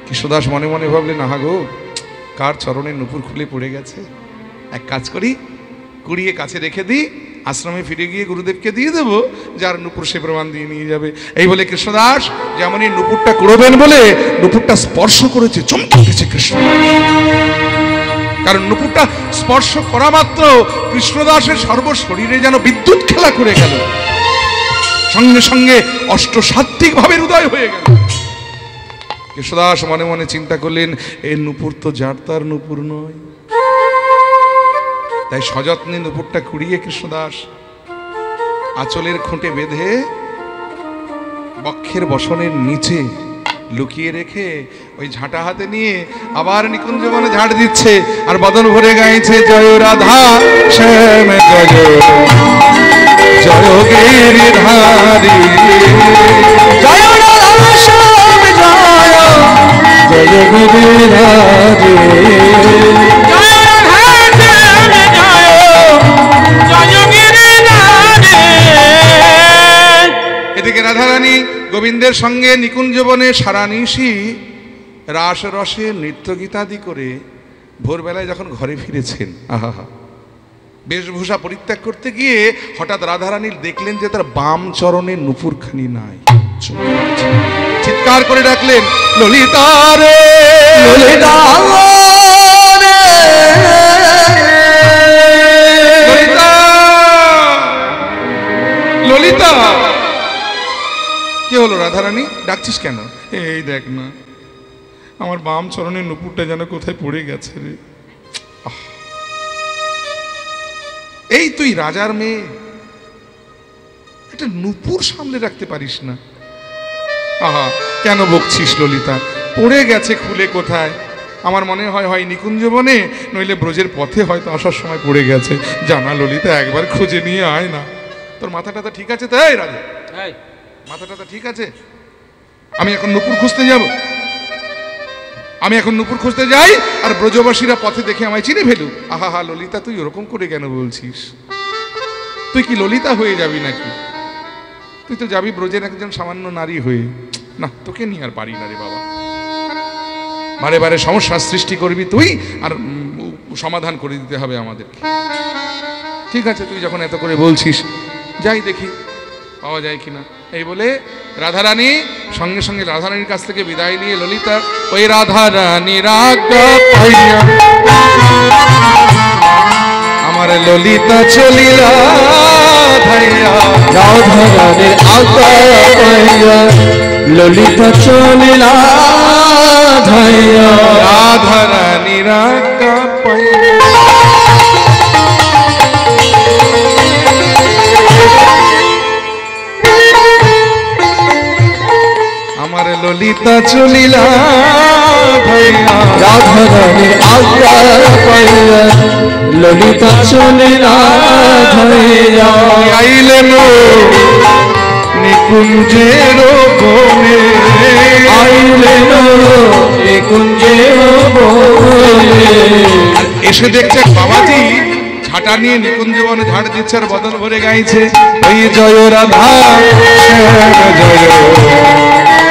কৃষ্ণদাস মনে মনে ভাবলেন, আহা গো, কার চরণের নুপুর খুলে পড়ে গেছে, এক কাজ করি, কুড়িয়ে কাছে রেখে দিই, আশ্রমে ফিরে গিয়ে গুরুদেবকে দিয়ে দেবো, যার নুপুর সে প্রমাণ দিয়ে নিয়ে যাবে। এই বলে কৃষ্ণদাস যেমন এই নুপুরটা কুড়োবেন বলে নুপুরটা স্পর্শ করেছে, চমকে উঠেছে কৃষ্ণদাস। কারণ নুপুরটা স্পর্শ করা মাত্র কৃষ্ণদাসের সর্বশরীরে যেন বিদ্যুৎ খেলা করে গেল, সঙ্গে সঙ্গে অষ্টসাত্ত্বিক ভাবের উদয় হয়ে গেল। কৃষ্ণদাস মনে মনে চিন্তা করলেন, এই নুপুর তো যার তার নুপুর নয়। তাই সযত্নে নুপুরটা কুড়িয়ে কৃষ্ণদাস আঁচলের খুঁটে বেঁধে বক্ষের বসনের নিচে লুকিয়ে রেখে ওই ঝাঁটা হাতে নিয়ে আবার নিকুঞ্জবনে ঝাড় দিচ্ছে আর বদন ভরে গাইছে, জয় রাধা শ্যাম জয় জয় গিরিধারী। জয় রাধা শ্যাম জয় জয় গিরিধারী। জয় রাধা শ্যাম জয় গোবিন্দের সঙ্গে নিকুঞ্জ বনে সারা নিশি রাস রসে নৃত্য গীতাদি করে ভোরবেলায় যখন ঘরে ফিরেছেন, আহা, বেশভূষা পরিত্যাগ করতে গিয়ে হঠাৎ রাধারানী দেখলেন যে তার বাম চরণে নুপুরখানি নাই। চিৎকার করে ডাকলেন, ললিতা রে, ললিতা রে, ললিতা, ললিতা। কি হলো রাধারানী, ডাকছিস কেন? এই দেখ না, আমার বাম চরণের নুপুরটা যেন কোথায় পড়ে গেছে রে। এই তুই রাজার মেয়ে, একটা নুপুর সামনে রাখতে পারিস না? আহা, কেন বকছিস ললিতা? পড়ে গেছে খুলে কোথায়? আমার মনে হয় হয় নিকুঞ্জ বনে, নইলে ব্রজের পথে হয়তো আসার সময় পড়ে গেছে। জানা ললিতা, একবার খুঁজে নিয়ে আয় না। তোর মাথাটা তো ঠিক আছে? তাই রাজা, মাথাটা তো ঠিক আছে? আমি এখন নুপুর খুঁজতে যাব, আমি এখন নুপুর খুঁজতে যাই আর ব্রজবাসীরা পথে দেখে আমায় চিনে ফেলুক। আহা হা ললিতা, তুই ওরকম করে কেন বলছিস? তুই কি ললিতা হয়ে যাবি নাকি? তুই তো যাবি ব্রজের একজন সামান্য নারী হয়ে। না, তোকে নিয়ে আর পারি না রে বাবা। বারে বারে সমস্যার সৃষ্টি করবি তুই, আর সমাধান করে দিতে হবে আমাদেরকে। ঠিক আছে, তুই যখন এত করে বলছিস, যাই দেখি পাওয়া যায় কিনা। এই বলে রাধারানী সঙ্গে সঙ্গে রাধারানীর কাছ থেকে বিদায় নিয়ে ললিতা ওই রাধারানীর আজ্ঞা পাইয়া আমার ললিতা চলিলা ধাইয়া, রাধারানীর আজ্ঞা পাইয়া ললিতা চলিলা ধাইয়া, রাধারানীর আজ্ঞা পাইয়া। আমার ললিতা চলিলা ধাইয়া, রাধারানীর আজ্ঞা পাইয়া ললিতা চলিলা ধাইয়া, আইলেন নিকুঞ্জের বনে, আইলেন নিকুঞ্জের বনে। এসে দেখছে বাবাজি ঝাঁটা নিয়ে নিকুঞ্জ বনে ঝাড় দিচ্ছে আর বদন ভরে গাইছে, ওই জয় রাধা জয়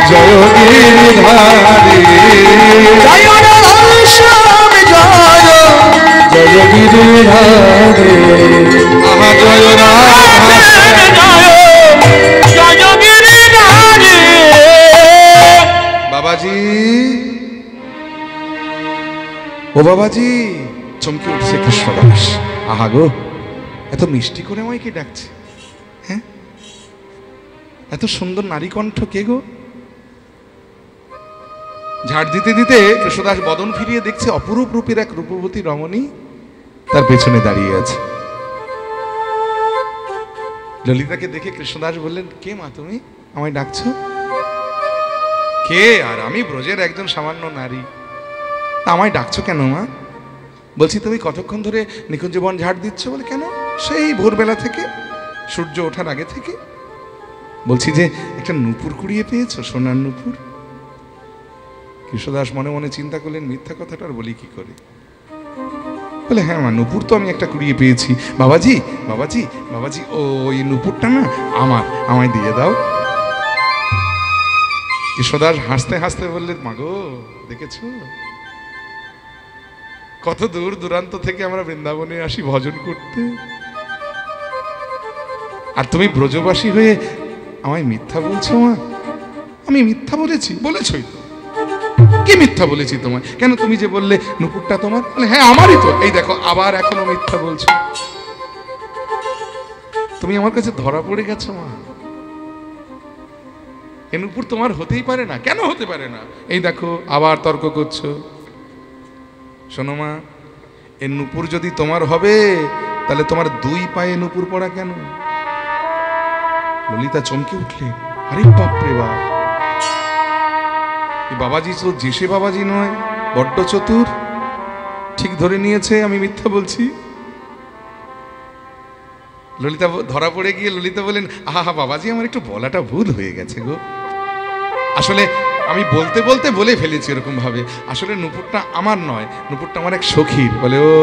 জয় গিরিধারী, জয় রাধা শ্যাম জয় জয় গিরিধারী, আহা জয় রাধা বাবাজি। ও বাবাজি, চমকে উঠছে কৃষ্ণদাস। আহা গো, এত মিষ্টি করে আমায় কি ডাকছে? হ্যাঁ, এত সুন্দর নারী কণ্ঠ কে গো? ঝাড় দিতে দিতে কৃষ্ণদাস বদন ফিরিয়ে দেখছে অপরূপ রূপের এক রূপবতী রমণী তার পেছনে দাঁড়িয়ে আছে। ললিতাকে দেখে কৃষ্ণদাস বললেন, কে মা তুমি, আমায় ডাকছো? কে আর আমি? ব্রজের একজন সামান্য নারী। আমায় ডাকছো কেন মা? বলছি তুমি কতক্ষণ ধরে নিকুঞ্জ বন ঝাড় দিচ্ছ? বলে কেন, সেই ভোরবেলা থেকে, সূর্য ওঠার আগে থেকে। বলছি যে একটা নুপুর কুড়িয়ে পেয়েছো, সোনার নুপুর? কৃষ্ণদাস মনে মনে চিন্তা করলেন, মিথ্যা কথাটা আর বলি কি করে। বলে হ্যাঁ মা, নুপুর তো আমি একটা কুড়িয়ে পেয়েছি। বাবাজি বাবাজি বাবাজি, ওই নুপুরটা না আমার, আমায় দিয়ে দাও। কৃষ্ণদাস হাসতে হাসতে বললেন, মাগো দেখেছো কত দূর দূরান্ত থেকে আমরা বৃন্দাবনে আসি ভজন করতে, আর তুমি ব্রজবাসী হয়ে আমায় মিথ্যা বলছো মা? আমি মিথ্যা বলেছি? বলেছই তো। কি মিথ্যা বলেছি তোমায়? কেন, তুমি যে বললে নুপুরটা তোমার? বলে হ্যাঁ আমারই তো। এই দেখো আবার এখনো মিথ্যা বলছো। তুমি আমার কাছে ধরা পড়ে গেছো মা। এ নুপুর তোমার হতেই পারে না। কেন হতে পারে না? এই দেখো আবার তর্ক করছো। শোনো মা, এ নুপুর যদি তোমার হবে তাহলে তোমার দুই পায়ে নুপুর পড়া কেন? ললিতা চমকে উঠলে, আরে বাপরে বাপ, এই বাবাজি তো যেসে বাবাজি নয়, বড্ড চতুর, ঠিক ধরে নিয়েছে আমি মিথ্যা বলছি। ললিতা ধরা পড়ে গিয়ে ললিতা বলেন, আহা বাবাজি, আমার একটু বলাটা ভুল হয়ে গেছে গো। আসলে আমি বলতে বলতে বলে ফেলেছি এরকম ভাবে। আসলে নুপুরটা আমার নয়, নুপুরটা আমার এক সখীর। বলে ও,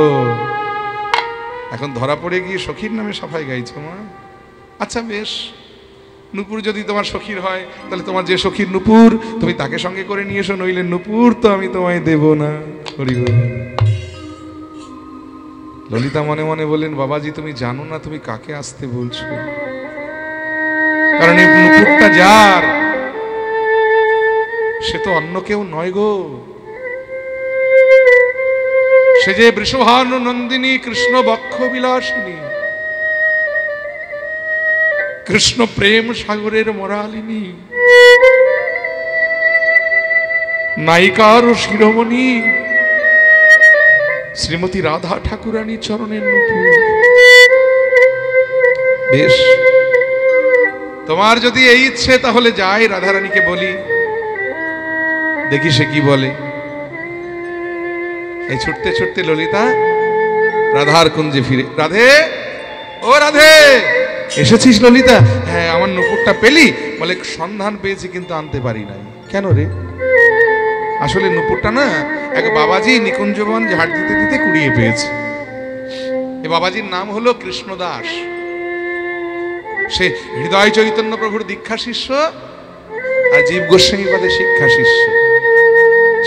এখন ধরা পড়ে গিয়ে সখীর নামে সাফাই গাইছো মা? আচ্ছা বেশ, নুপুর যদি তোমার সখীর হয়, তাহলে তোমার যে সখীর নুপুর, তুমি তাকে সঙ্গে করে নিয়ে এসো, নইলে নুপুর তো আমি তোমায় দেব না। হরি বল। ললিতা মনে মনে বললেন, বাবাজি তুমি জানো না তুমি কাকে আসতে বলছো, কারণ এই নুপুরটা যার, সে তো অন্য কেউ নয় গো, সে যে বৃষভানু নন্দিনী, কৃষ্ণ বক্ষ বিলাসিনী, কৃষ্ণ প্রেম সাগরের মরালিনী, নায়িকার ও শিরোমণি শ্রীমতী রাধা ঠাকুরানী চরণের নুপুর। বেশ, তোমার যদি এই ইচ্ছে তাহলে যাই রাধারানীকে বলি, দেখি সে কি বলে। এই ছুটতে ছুটতে ললিতা রাধার কুঞ্জে ফিরে, রাধে ও রাধে, এসেছিস ললিতা? হ্যাঁ, আমার নুপুরটা পেলি? বলে সন্ধান পেয়েছি কিন্তু আনতে পারি নাই। কেন রে? আসলে নুপুরটা না এক বাবাজি নিকুঞ্জবন ঝাড় দিতে দিতে কুড়িয়ে পেয়েছে। এ বাবাজির নাম হলো কৃষ্ণদাস, সে হৃদয় চৈতন্য প্রভুর দীক্ষা শিষ্য আর জীব গোস্বামী পাদের শিক্ষা শিষ্য।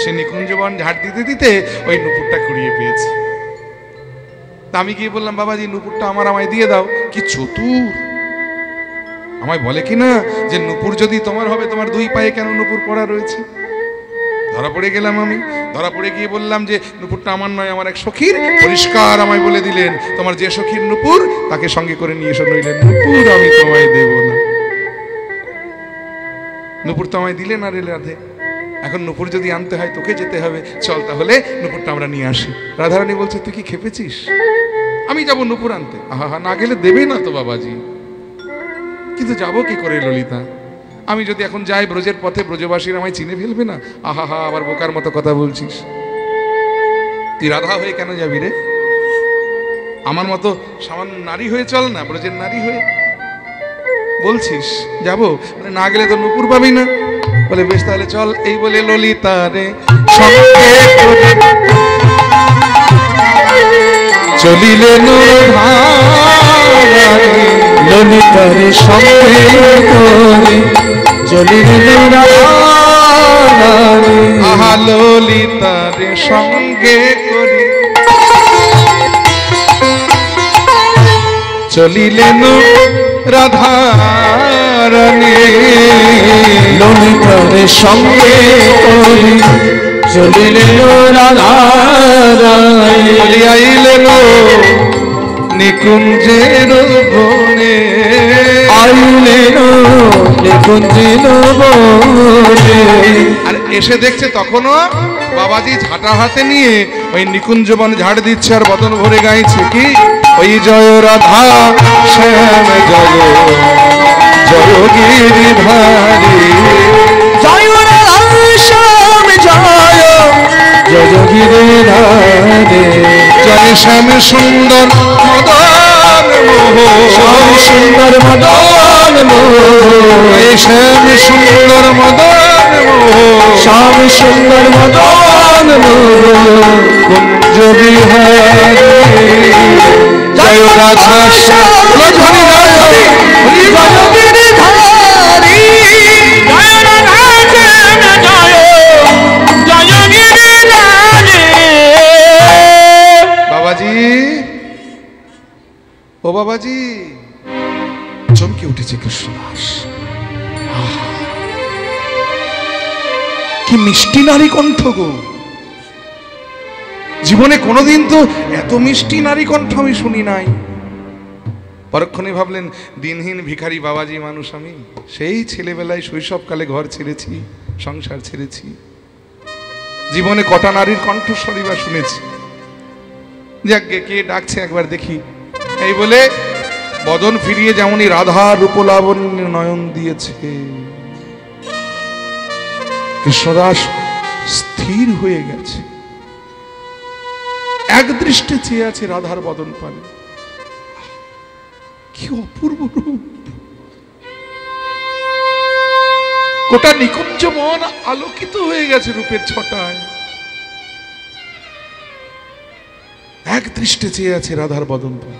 সে নিকুঞ্জবন ঝাড় দিতে দিতে ওই নুপুরটা কুড়িয়ে পেয়েছে। তা আমি গিয়ে বললাম, বাবাজি নুপুরটা আমায় দিয়ে দাও। কি চতুর, আমায় বলে কিনা যে নুপুর যদি তোমার হবে, তোমার দুই পায়ে কেন নুপুর পরা রয়েছে? ধরা পড়ে গেলাম আমি। ধরা পড়ে গিয়ে বললাম যে নুপুরটা আমার নয়, আমার এক সখীর। পরিষ্কার আমায় বলে দিলেন, তোমার যে সখীর নুপুর তাকে সঙ্গে করে নিয়ে এসো, নইলে নুপুর আমি তোমায় দেব না। নুপুর তো আমায় দিলে না রে রাধে, এখন নুপুর যদি আনতে হয় তোকে যেতে হবে, চল তাহলে নুপুরটা আমরা নিয়ে আসি। রাধারানী বলছে, তুই কি খেপেছিস? আমি যাব নুপুর আনতে? আহা, না গেলে দেবে না তো বাবাজি। কিন্তু যাবো কি করে ললিতা? আমি যদি এখন যাই ব্রজের পথে, ব্রজবাসীরা আমায় চিনে ফেলবে না। আহা, আবার বোকার মতো কথা বলছিস। তুই রাধা হয়ে কেন যাবি রে? আমার মতো সামান্য নারী হয়ে চল না, ব্রজের নারী হয়ে। বলছিস যাবো, না গেলে তো নুপুর পাবি না। বলে বেশ তাহলে চল। এই বলে ললিতা রে সঙ্গে চলিলেন ললিতার সঙ্গে করে চলিলেন রাধারানী। আহা, ললিতার সঙ্গে করে চলিলেন রাধারানী। ললিতার সঙ্গে করে চলিলেন রাধারানী। আইলেন নিকুঞ্জের বনে, আইলেন নিকুঞ্জের বনে। আর এসে দেখছে তখনও বাবাজি ঝাঁটা হাতে নিয়ে ওই নিকুঞ্জবন ঝাড় দিচ্ছে আর বদন ভরে গাইছে কি, ওই জয় রাধা শ্যাম জয় জয় গিরিধারী, জয় রাধা শ্যাম জয় জয় গিরিধারী। জয় শ্যাম সুন্দর মদন মোহন, শ্যাম সুন্দর মদন মোহন, শ্যাম সুন্দর মদন মোহন, শ্যাম সুন্দর মদন মোহন। কুঞ্জ বিহারী জয় রাধা শ্যাম জয় গিরিধারী। জয় রাধা শ্যাম জয় জয় গিরিধারী। বাবাজি, ও বাবাজি, চমকে উঠেছে কৃষ্ণদাস। কি মিষ্টি নারী কণ্ঠ গো! জীবনে কোনোদিন তো এত মিষ্টি নারী কণ্ঠ আমি শুনি নাই। পরক্ষণে ভাবলেন, দিনহীন ভিখারি বাবাজি মানুষ আমি। সেই ছেলেবেলায় শৈশবকালে ঘর ছেড়েছি, সংসার ছেড়েছি, জীবনে কটা নারীর কণ্ঠস্বরই বা শুনেছি। যাকে কে ডাকছে একবার দেখি। এই বলে বদন ফিরিয়ে যেমনই রাধা রূপলাবণ্য নয়ন দিয়েছে, কৃষ্ণদাস স্থির হয়ে গেছে, এক দৃষ্টে চেয়ে আছে রাধার বদন পানে। কি অপূর্ব রূপ! গোটা নিকুঞ্জ মন আলোকিত হয়ে গেছে রূপের ছটায়। এক দৃষ্টে চেয়ে আছে রাধার বদন পানে।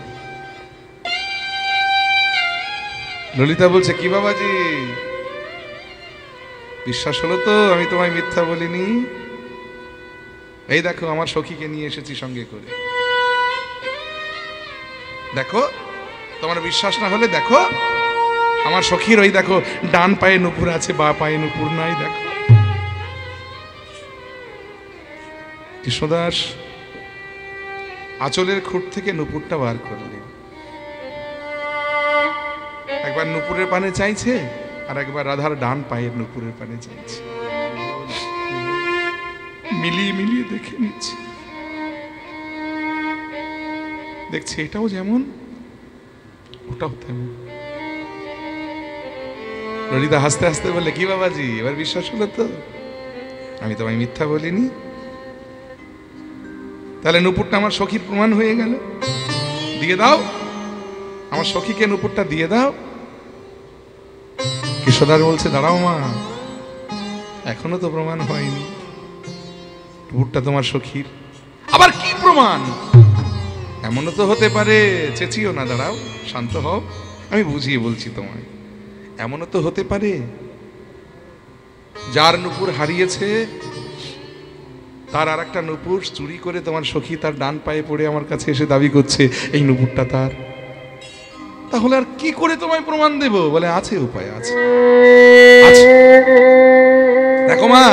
ললিতা বলছে, কি বাবাজি, বিশ্বাস হলো তো আমি তোমায় মিথ্যা বলিনি? এই দেখো আমার সখীকে নিয়ে এসেছি সঙ্গে করে, দেখো। তোমার বিশ্বাস না হলে দেখো আমার সখীর, ওই দেখো ডান পায়ে নুপুর আছে, বা পায়ে নুপুর নাই, দেখো। কৃষ্ণদাস আঁচলের খুঁট থেকে নুপুরটা বার করলেন, একবার নুপুরের পানে চাইছে, আর একবার রাধার ডান পায়ের নুপুরের পানে চাইছে, মিলিয়ে মিলিয়ে দেখে নিচ্ছে। দেখছে এটাও যেমন ওটাও তেমন। ললিতা হাসতে হাসতে বললে, কি বাবাজি, এবার বিশ্বাস হলো তো আমি তোমায় মিথ্যা বলিনি? তাহলে নুপুরটা আমার সখীর প্রমাণ হয়ে গেল, দিয়ে দাও আমার সখীকে নুপুরটা দিয়ে দাও। কৃষ্ণদাস বলছে, দাঁড়াও মা, এখনো তো প্রমাণ হয়নি, নুপুরটা তোমার সখীর। আবার কি প্রমাণ? এমনও তো হতে পারে, চেঁচিও না, দাঁড়াও, শান্ত হও, আমি বুঝিয়ে বলছি তোমায়। এমনও তো হতে পারে যার নুপুর হারিয়েছে তার আর একটা নুপুর চুরি করে তোমার সখী তার ডান পায়ে পড়ে আমার কাছে এসে দাবি করছে এই নুপুরটা তার। তাহলে আর কি করে তোমায় প্রমাণ দেব? বলে, আছে, উপায় আছে। দেখো মা,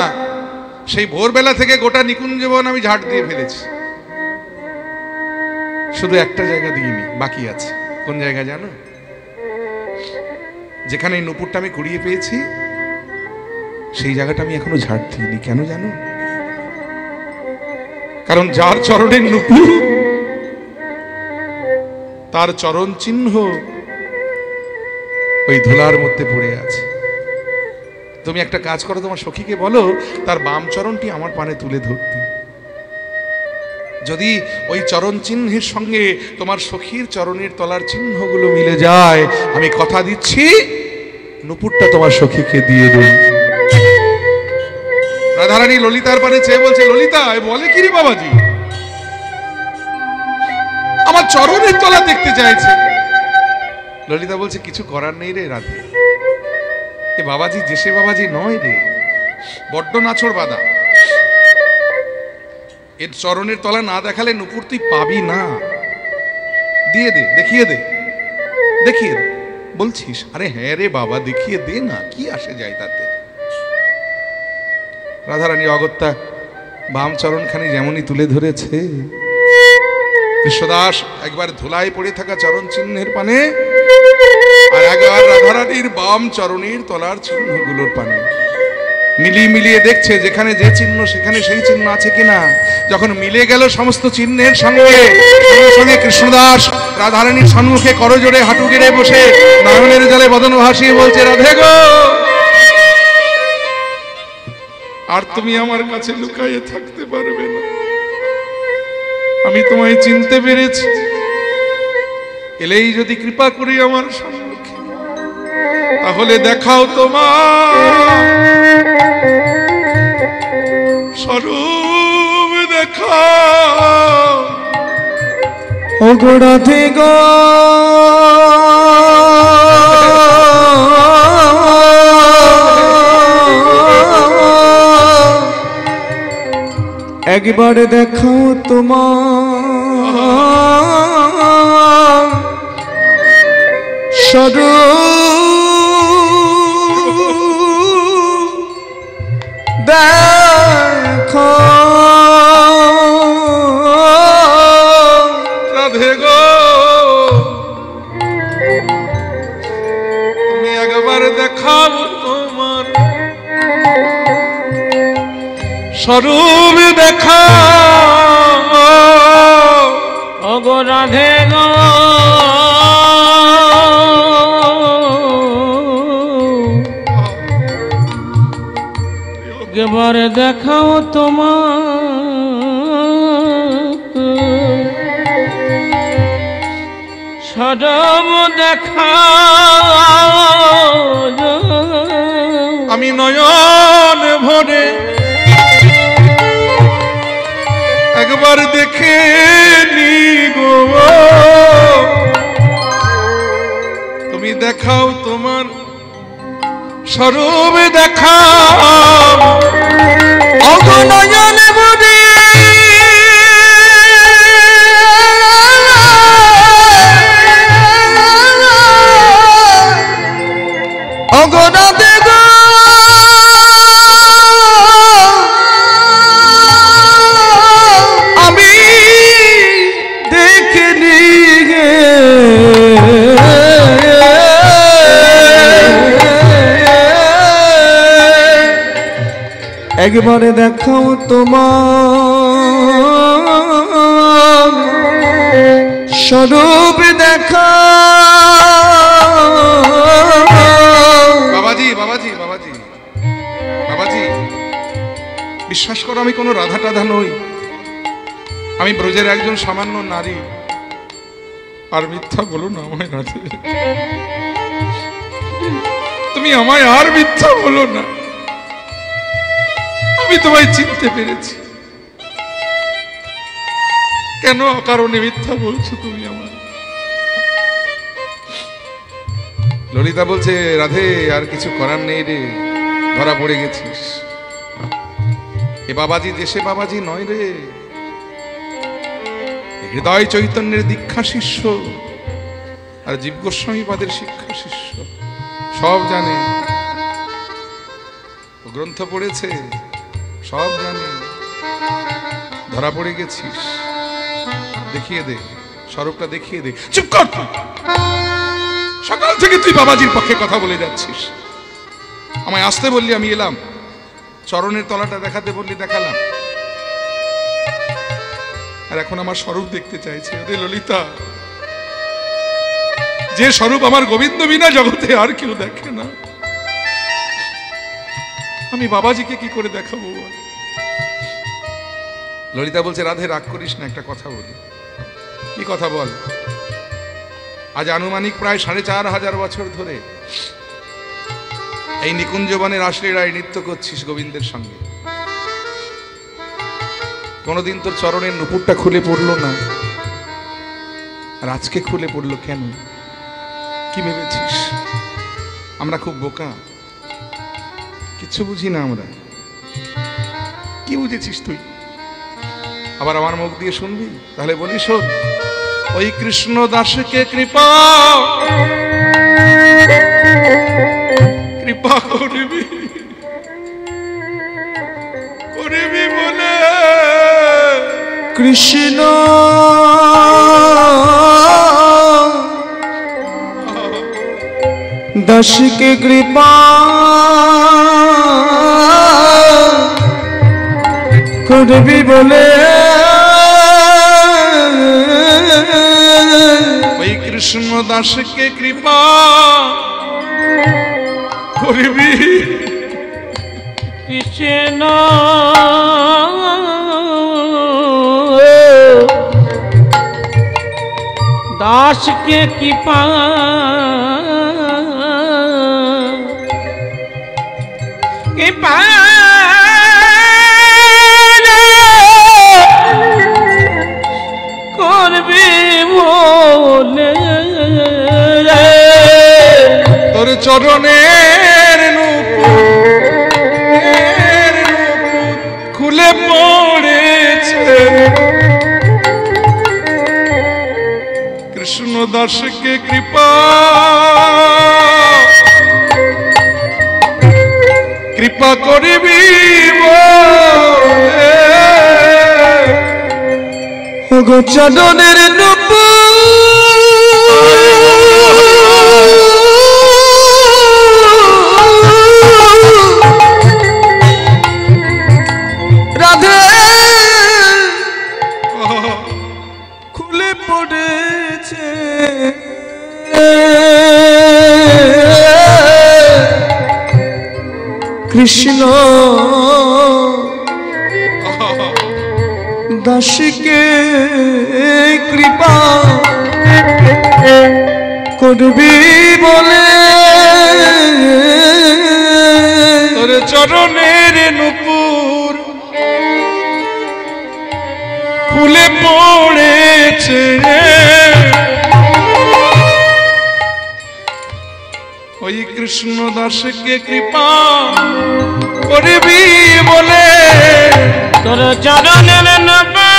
সেই ভোরবেলা থেকে গোটা নিকুঞ্জবন আমি ঝাড় দিয়ে ফেলেছি, শুধু একটা জায়গা দিইনি, বাকি আছে। কোন জায়গা জানো? যেখানে এই নুপুরটা আমি কুড়িয়ে পেয়েছি সেই জায়গাটা আমি এখনো ঝাড় দিইনি। কেন জানো? কারণ যার চরণের নুপুর তার চরণ চিহ্ন ওই ধুলার মধ্যে পড়ে আছে। তুমি একটা কাজ করো, তোমার সখীকে বলো তার বাম চরণটি আমার পানে তুলে ধরতে। যদি ওই চরণ চিহ্নের সঙ্গে তোমার সখীর চরণের তলার চিহ্নগুলো মিলে যায়, আমি কথা দিচ্ছি নুপুরটা তোমার সখীকে দিয়ে দেব। রাধারানী ললিতার পানে চেয়ে বলছে, ললিতা বলে কি রে বাবাজি, আমার চরণের তলা দেখতে চাইছে। ললিতা বলছে, কিছু করার নেই রে রাধে, এ বাবাজি যেসে বাবাজি নয় রে, বড্ড নাছড় বাঁধা। এর চরণের তলা না দেখালে নুপুর তুই পাবি না। দিয়ে দে, দেখিয়ে দে, দেখিয়ে দে। বলছিস? আরে হ্যাঁ রে বাবা, দেখিয়ে দে না, কি আসে যায় তাতে। রাধারানী অগত্যা বাম চরণখানি যেমনই তুলে ধরেছে, কৃষ্ণদাস একবার ধুলায় পড়ে থাকা চরণ চিহ্নের পানে, আর একবার রাধারানীর বাম চরণের তলার চিহ্নগুলোর পানে মিলিয়ে মিলিয়ে দেখছে যেখানে যে চিহ্ন সেখানে সেই চিহ্ন আছে কিনা। যখন মিলে গেল সমস্ত চিহ্নের সঙ্গে সঙ্গে কৃষ্ণদাস রাধারানীর সম্মুখে করজোড়ে হাঁটু গেড়ে বসে নয়নের জলে বদন ভাসিয়ে বলছে, রাধে গো, আর তুমি আমার কাছে লুকাইয়ে থাকতে পারবে না, আমি তোমায় চিনতে পেরেছি। এলেই যদি কৃপা করি আমার সম্মুখে, তাহলে দেখাও তোমার স্বরূপ, দেখাও। ওগো রাধে গো, একবার দেখাও তোমার স্বরূপ, দেখো রাধে গো, তুমি একবার দেখাও তোমার স্বরূপ, দেখাও। ওগো রাধে গো, একবার দেখাও তোমার স্বরূপ, দেখাও। আমি নয়ন ভরে একবার দেখে নি গো, তুমি দেখাও তো তোমার স্বরূপ দেখাও অগনয়ন বুড়ি অগনাতে গো আমি দেখিনি গে একবারে দেখাও তোমার স্বরূপ দেখা বাবাজি বাবাজি বাবাজি বাবাজি বিশ্বাস করো আমি কোনো রাধা টাধা নই আমি ব্রজের একজন সামান্য নারী আর মিথ্যা বলো না আমায় রাধে তুমি আমায় আর মিথ্যা বলো না আমি তোমায় চিনতে পেরেছি কেন অকারণে মিথ্যা বলছো তুমি আমার ললিতা বলছে রাধে আর কিছু করার নেই রে ধরা পড়ে গেছিস এ বাবাজি দেশে বাবাজি নয় রে হৃদয় চৈতন্যের দীক্ষা শিষ্য আর জীব গোস্বামী পাদের শিক্ষা শিষ্য সব জানে ও গ্রন্থ পড়েছে সব জানে ধরা পড়ে গেছিস দেখিয়ে দে স্বরূপটা দেখিয়ে দে চুপ কর সকাল থেকে তুই বাবাজির পক্ষে কথা বলে যাচ্ছিস আমায় আসতে বললি আমি এলাম চরণের তলাটা দেখাতে বললি দেখালাম আর এখন আমার স্বরূপ দেখতে চাইছে ওরে ললিতা যে স্বরূপ আমার গোবিন্দ বিনা জগতে আর কেউ দেখে না আমি বাবাজিকে কি করে দেখাবো ললিতা বলছে রাধে রাগ করিস না একটা কথা বলি কি কথা বল আজ আনুমানিক প্রায় 4500 বছর ধরে এই নিকুঞ্জবনের রাসলীলায় নৃত্য করছিস গোবিন্দের সঙ্গে কোনদিন তোর চরণের নুপুরটা খুলে পড়লো না আর আজকে খুলে পড়লো কেন কি ভেবেছিস আমরা খুব বোকা কিচ্ছু বুঝি না আমরা কি বুঝেছিস তুই আবার আমার মুখ দিয়ে শুনবি তাহলে বলি শোন ওই কৃষ্ণ দাসকে কৃপা কৃপা করবি করবি বলে কৃষ্ণ দাসকে কৃপা করবি বলে ওই কৃষ্ণ দাসকে কৃপা করবি কৃষ্ণ দাসকে কৃপা কৃপা করবি বলে তোর চরণের নূপুর খুলে পড়েছে কৃষ্ণ দাসকে কৃপা কৃপা করবি গো চরণের নূপুর রাধে খুলে পড়েছে কৃষ্ণ দাসকে কৃপা করবি বলে তোর চরণের নূপুর খুলে পড়েছে ওই কৃষ্ণ দাসকে কৃপা করবি বলে তোর চরণের নবে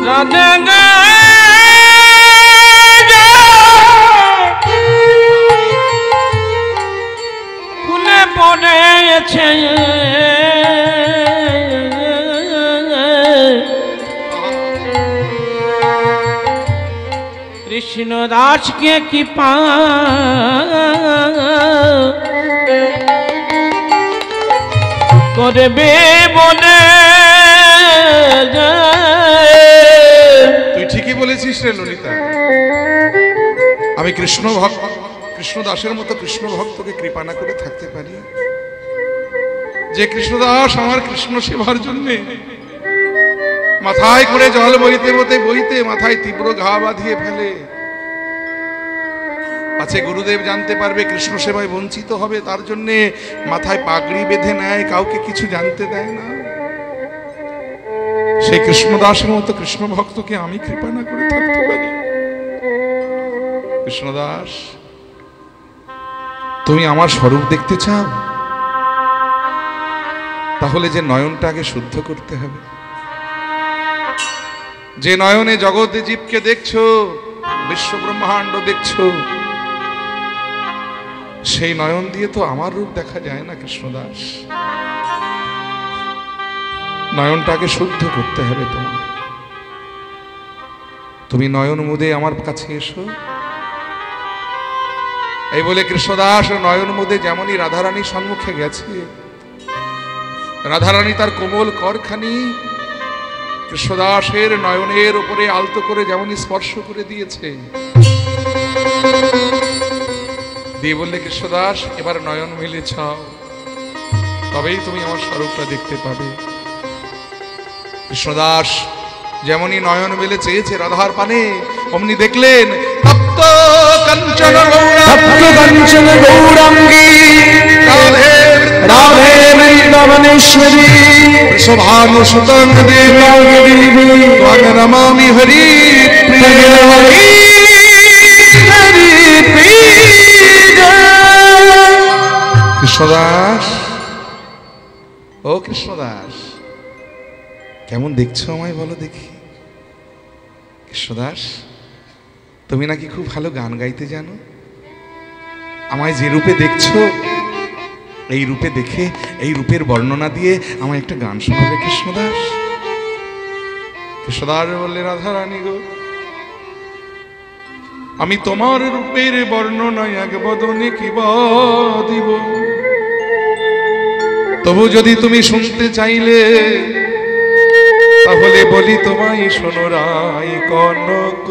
রাধে ফুলে পড়েছে কৃষ্ণ দাসকে কৃপা করবে বলে। তুই ঠিকই বলেছিস রে ললিতা, আমি কৃষ্ণ দাসের মতো কৃষ্ণ ভক্তকে কৃপা না করে থাকতে পারি? যে কৃষ্ণদাস আমার কৃষ্ণ সেবার জন্য মাথায় করে জল বইতে বইতে মাথায় তীব্র ঘা বাঁধিয়ে ফেলে, আছে গুরুদেব জানতে পারবে কৃষ্ণ সেবায় বঞ্চিত হবে, তার জন্য মাথায় পাগড়ি বেঁধে নেয়, কাউকে কিছু জানতে দেয় না। সেই কৃষ্ণদাসের মতো কৃষ্ণ ভক্তকে আমি কৃপা না করে থাকতে পারি? কৃষ্ণদাস, তুমি আমার স্বরূপ দেখতে চাও? তাহলে যে নয়নটা আগে শুদ্ধ করতে হবে। যে নয়নে জগতে জীবকে দেখছো, বিশ্ব ব্রহ্মাণ্ড দেখছো, সেই নয়ন দিয়ে তো আমার রূপ দেখা যায় না কৃষ্ণদাস। নয়নটাকে শুদ্ধ করতে হবে তোমার। তুমি নয়ন মুদে আমার কাছে এসো। এই বলে কৃষ্ণদাস নয়ন মুদে যেমনই রাধারানীর সম্মুখে গেছে, রাধারানী তার কোমল করখানি কৃষ্ণদাসের নয়নের উপরে আলতো করে যেমনই স্পর্শ করে দিয়েছে, দিয়ে বললে কৃষ্ণদাস এবার নয়ন মিলে ছাও, তবেই তুমি আমার স্বরূপটা দেখতে পাবে। কৃষ্ণদাস যেমনই নয়ন মেলে চেয়েছে রাধার পানে, অমনি দেখলেন তপ্ত কাঞ্চন গৌরাঙ্গী রাধে বৃন্দাবনেশ্বরী শোভানু সুতং দেবী নমামি হরি কৃষ্ণদাস, ও কৃষ্ণদাস, কেমন দেখছো আমায় বলো দেখি? কৃষ্ণদাস, তুমি নাকি খুব ভালো গান গাইতে জানো। আমায় যে রূপে দেখছো, এই রূপে দেখে এই রূপের বর্ণনা দিয়ে আমায় একটা গান শোনাবে কৃষ্ণদাস? কৃষ্ণদাস বললে রাধারানী গো, আমি তোমার রূপের বর্ণনা এক বদনে কি দিব, তবু যদি তুমি শুনতে চাইলে তাহলে বলি তোমায় শোনো রাই কনক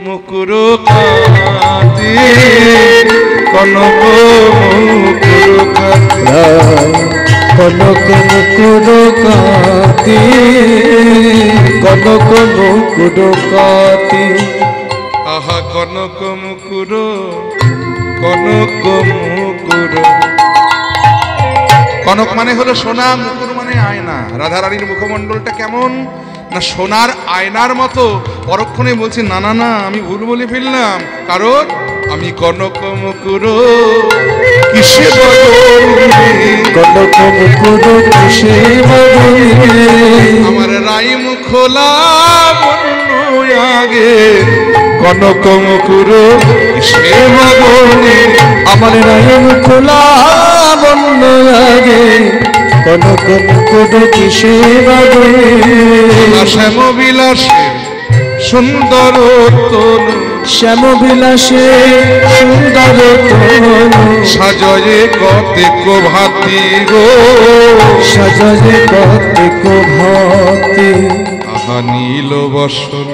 মুকুর কাতি, কনক মুকুর কনক মুকুর কাতি, কনক মুকুর কাতি। আহা কনক মুকুর, কনক মুকুর। কনক মানে হলো সোনা, মুকুর মানে আয়না। রাধারানীর মুখমণ্ডলটা কেমন না সোনার আয়নার মতো। পরক্ষণে বলছে না না না, আমি ভুল বলে ফেললাম, কারণ আমি কনক মুকুর কিসে কনক মুকুর কিসে আমার রাই মুখলা বন্য আগে, কনক মুকুর কিসে আমার রাই মুখলা বন্য আগে, কনক মুকুর কিসে শ্যাম বিলাসে সুন্দর তনু, শ্যাম বিলাসে সুন্দর তনু, সাজয়ে কতেক ভাতি গো, সাজয়ে কতেক ভাতি। আহা নীল বসন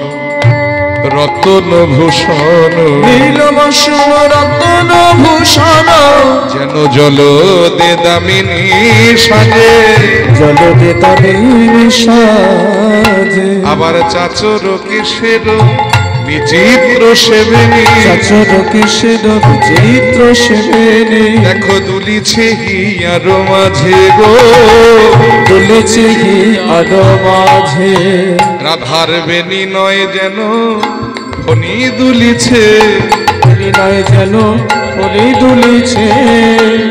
রতন ভূষণ, নীল বসন রতন ভূষণ, যেন জল দে দামিনী সাজে, জল দে দামিনী সাজে। আবার চাচর কেশের বিচিত্র সেবেনি চাচর কৃষ্ণ বিচিত্র সেবেনি দেখো দুলিছে হিয়ার মাঝে গো তুলেছে কি আলো মাঝে রাধার বেনি নয় যেন ফণি দুলিছে বলি নয় যেন বলি দুলিছে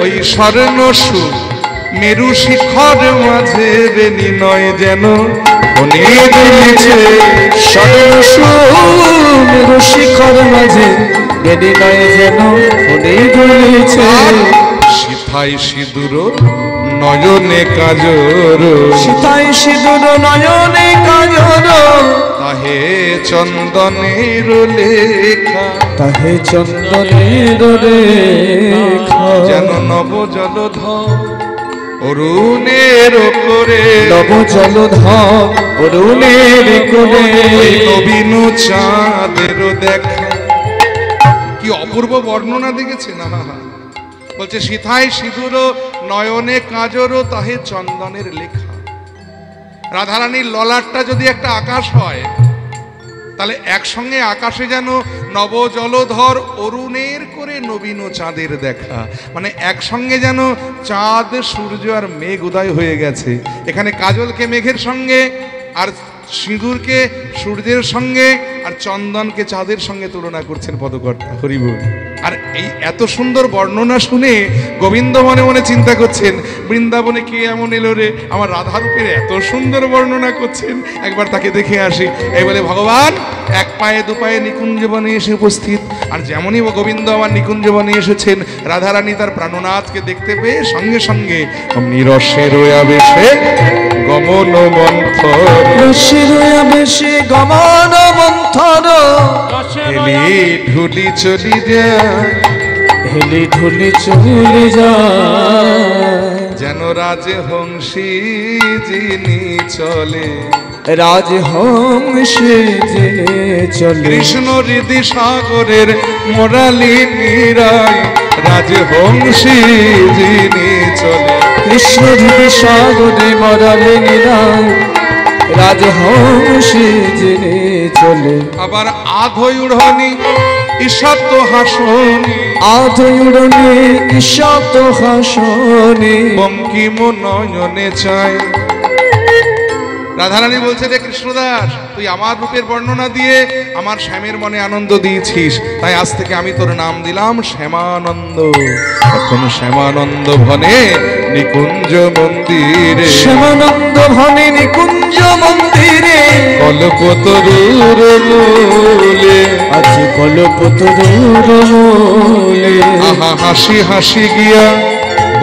ওই স্বর্ণ সুর মেরু শিখর মাঝে বেনি নয় যেন ফণি দুলিছে মেরু শিখর মাঝে বেনি নয় যেন বলি দুলিছে সিথাই সিঁদুর নয়নে কাজর সীতাই সিঁদুর নয়নে কাজর তাহে চন্দনের লেখা তাহে চন্দনের রেখা যেন নব জলধর অরুণের করে নব জলধর অরুণের কোলে ওই নবীন চাঁদের দেখা কি অপূর্ব বর্ণনা দেখেছে না বলছে সিথাই সিঁদুর নয়নে কাজর তাহে চন্দনের লেখা রাধারানীর ললাটটা যদি একটা আকাশ হয় তাহলে একসঙ্গে আকাশে যেন নব জলধর অরুণের করে নবীন চাঁদের দেখা মানে একসঙ্গে যেন চাঁদ সূর্য আর মেঘ উদয় হয়ে গেছে এখানে কাজলকে মেঘের সঙ্গে আর সিঁদুরকে সূর্যের সঙ্গে আর চন্দনকে চাঁদের সঙ্গে তুলনা করছেন পদকর্তা হরিবল আর এই এত সুন্দর বর্ণনা শুনে গোবিন্দ মনে মনে চিন্তা করছেন বৃন্দাবনে কে এমন এলো রে আমার রাধারূপের এত সুন্দর বর্ণনা করছেন একবার তাকে দেখে আসি এই বলে ভগবান এক পায়ে দু পায়ে নিকুঞ্জবনে এসে উপস্থিত আর যেমনই গোবিন্দ আমার নিকুঞ্জবনে এসেছেন রাধারানী তার প্রাণনাথকে দেখতে পেয়ে সঙ্গে সঙ্গে অমনি রসের আবেশে গমন মন্থর বেশি গমন মন্থর হেলি ঢুলি চলি যায় হেলি ঢুলি চলে যায় যেন রাজহংসী যিনি চলে রাজহংসে যে চলে কৃষ্ণ হৃদি সাগরের মোরালি নিরায় রাজহংসী যিনি চলে কৃষ্ণ হৃদি সাগরে মরালে নিরায় রাজহংসে জেনে চলে আবার আধৈ উড়নি ঈশত হাসনি আধৈ উড়নে ঈশত হাসনে বঙ্কিম নয়নে চায় রাধারানী বলছে রে কৃষ্ণদাস তুই আমার রূপের বর্ণনা দিয়ে আমার শ্যামের মনে আনন্দ দিয়েছিস তাই আজ থেকে আমি তোর নাম দিলাম শ্যামানন্দ এখন শ্যামানন্দ ভনে নিকুঞ্জ মন্দিরে শ্যামানন্দ ভনে নিকুঞ্জ মন্দিরে কল্পতরুর মূলে আছে কল্পতরুর মূলে আহা হাসি হাসি গিয়া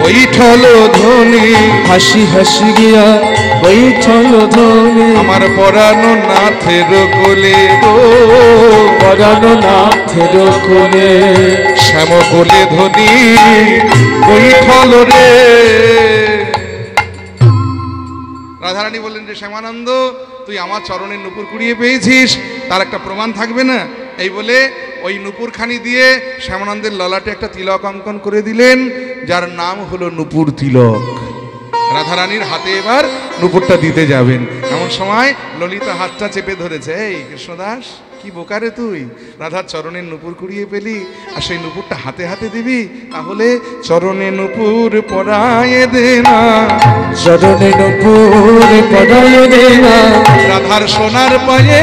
বৈঠল ধ্বনি হাসি হাসি গিয়া বৈঠল ধ্বনি আমার পরানো নাথের কোলে গো পরানো নাথের কোলে শ্যাম কোলে ধ্বনি বৈঠল রে রাধারানী বললেন যে শ্যামানন্দ তুই আমার চরণের নুপুর কুড়িয়ে পেয়েছিস তার একটা প্রমাণ থাকবে না এই বলে ওই নুপুরখানি দিয়ে শ্যামানন্দের ললাটে একটা তিলক অঙ্কন করে দিলেন যার নাম হলো নুপুর তিলক রাধারানীর হাতে এবার নুপুরটা দিতে যাবেন এমন সময় ললিতা হাতটা চেপে ধরেছে এই কৃষ্ণদাস কি বোকারে তুই রাধার চরণের নুপুর কুড়িয়ে পেলি আর সেই নুপুরটা হাতে হাতে দিবি তাহলে চরণে নুপুর পরায়ে দে না চরণে নুপুর পরায়ে দে না রাধার সোনার পায়ে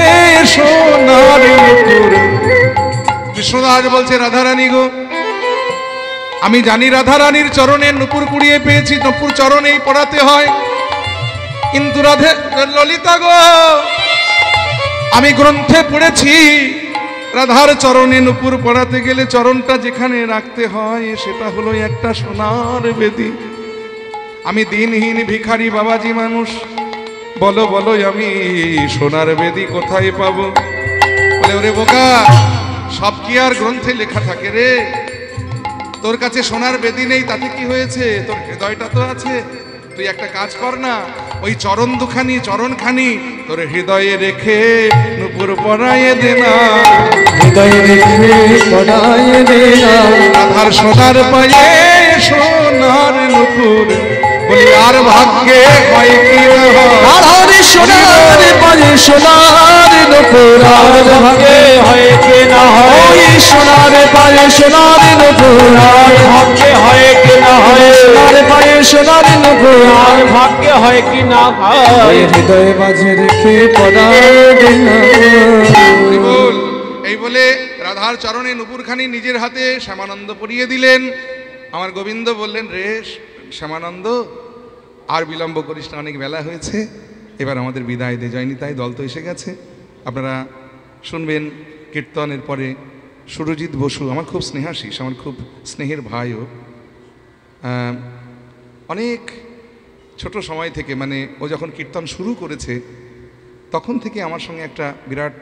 সোনার নুপুর কৃষ্ণদাস বলছে রাধারানী গো আমি জানি রাধারানীর চরণে নুপুর কুড়িয়ে পেয়েছি নুপুর চরণেই পড়াতে হয় কিন্তু রাধে ললিতা গো আমি গ্রন্থে পড়েছি রাধার চরণে নুপুর পড়াতে গেলে চরণটা যেখানে রাখতে হয় সেটা হলো একটা সোনার বেদি আমি দিনহীন ভিখারি বাবাজি মানুষ বলো বলো আমি সোনার বেদি কোথায় পাবো বলে ওরে বোকা সব কি আর গ্রন্থে লেখা থাকে রে তোর কাছে সোনার বেদি নেই তাতে কি হয়েছে তোর হৃদয়টা তো আছে তুই একটা কাজ কর না ওই চরণ দুখানি চরণখানি তোর হৃদয়ে রেখে নুপুর পরায়ে দে না হৃদয়ে রেখে পরায়ে দে না রাধার সোনার পায়ে সোনার নুপুর বলি আর ভাগ্যে হয় কি না হয়। রাধার সোনার পায়ে সোনার নুপুর আর ভাগ্যে হয় কি না হয়। ওই সোনার পায়ে সোনার নুপুর আর ভাগ্যে হয় কি না হয়। সোনার পায়ে সোনার নুপুর আর ভাগ্যে হয় কি না হয়। হৃদয় মাঝে রেখে পড়াবে না। বল এই বলে রাধার চরণে নুপুরখানি নিজের হাতে শ্যামানন্দ পরিয়ে দিলেন। আমার গোবিন্দ বললেন, রে শ্যামানন্দ, আর বিলম্ব করিস না, অনেক বেলা হয়েছে, এবার আমাদের বিদায় দে। যায়নি তাই দল তো এসে গেছে। আপনারা শুনবেন কীর্তনের পরে সুরজিৎ বসু, আমার খুব স্নেহাশিস, আমার খুব স্নেহের ভাইও, অনেক ছোট সময় থেকে, মানে ও যখন কীর্তন শুরু করেছে তখন থেকে আমার সঙ্গে একটা বিরাট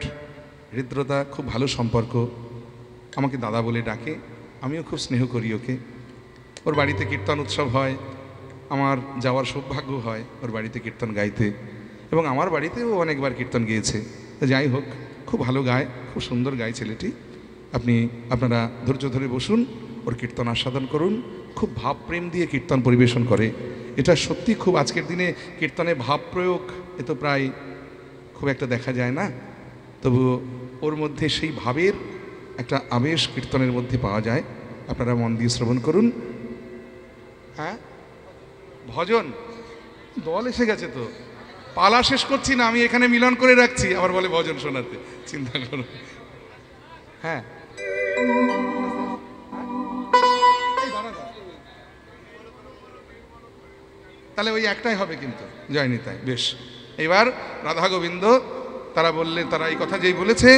হৃদ্রতা, খুব ভালো সম্পর্ক। আমাকে দাদা বলে ডাকে, আমিও খুব স্নেহ করি ওকে। ওর বাড়িতে কীর্তন উৎসব হয়, আমার যাওয়ার সৌভাগ্য হয় ওর বাড়িতে কীর্তন গাইতে, এবং আমার বাড়িতেও অনেকবার কীর্তন গেয়েছে। তো যাই হোক, খুব ভালো গায়, খুব সুন্দর গায় ছেলেটি। আপনারা ধৈর্য ধরে বসুন, ওর কীর্তন আস্বাদন করুন। খুব ভাবপ্রেম দিয়ে কীর্তন পরিবেশন করে, এটা সত্যি খুব, আজকের দিনে কীর্তনে ভাব প্রয়োগ এ তো প্রায় খুব একটা দেখা যায় না, তবু ওর মধ্যে সেই ভাবের একটা আবেশ কীর্তনের মধ্যে পাওয়া যায়। আপনারা মন দিয়ে শ্রবণ করুন। হ্যাঁ, ভজন দল এসে গেছে, তো পালা শেষ করছি না, আমি এখানে মিলন করে রাখছি, আবার বলে ভজন শোনাতে, চিন্তা করো। হ্যাঁ, তাহলে ওই একটাই হবে, কিন্তু যায়নি তাই। বেশ, এবার রাধা গোবিন্দ তারা বললেন, তারা এই কথা যেই বলেছে,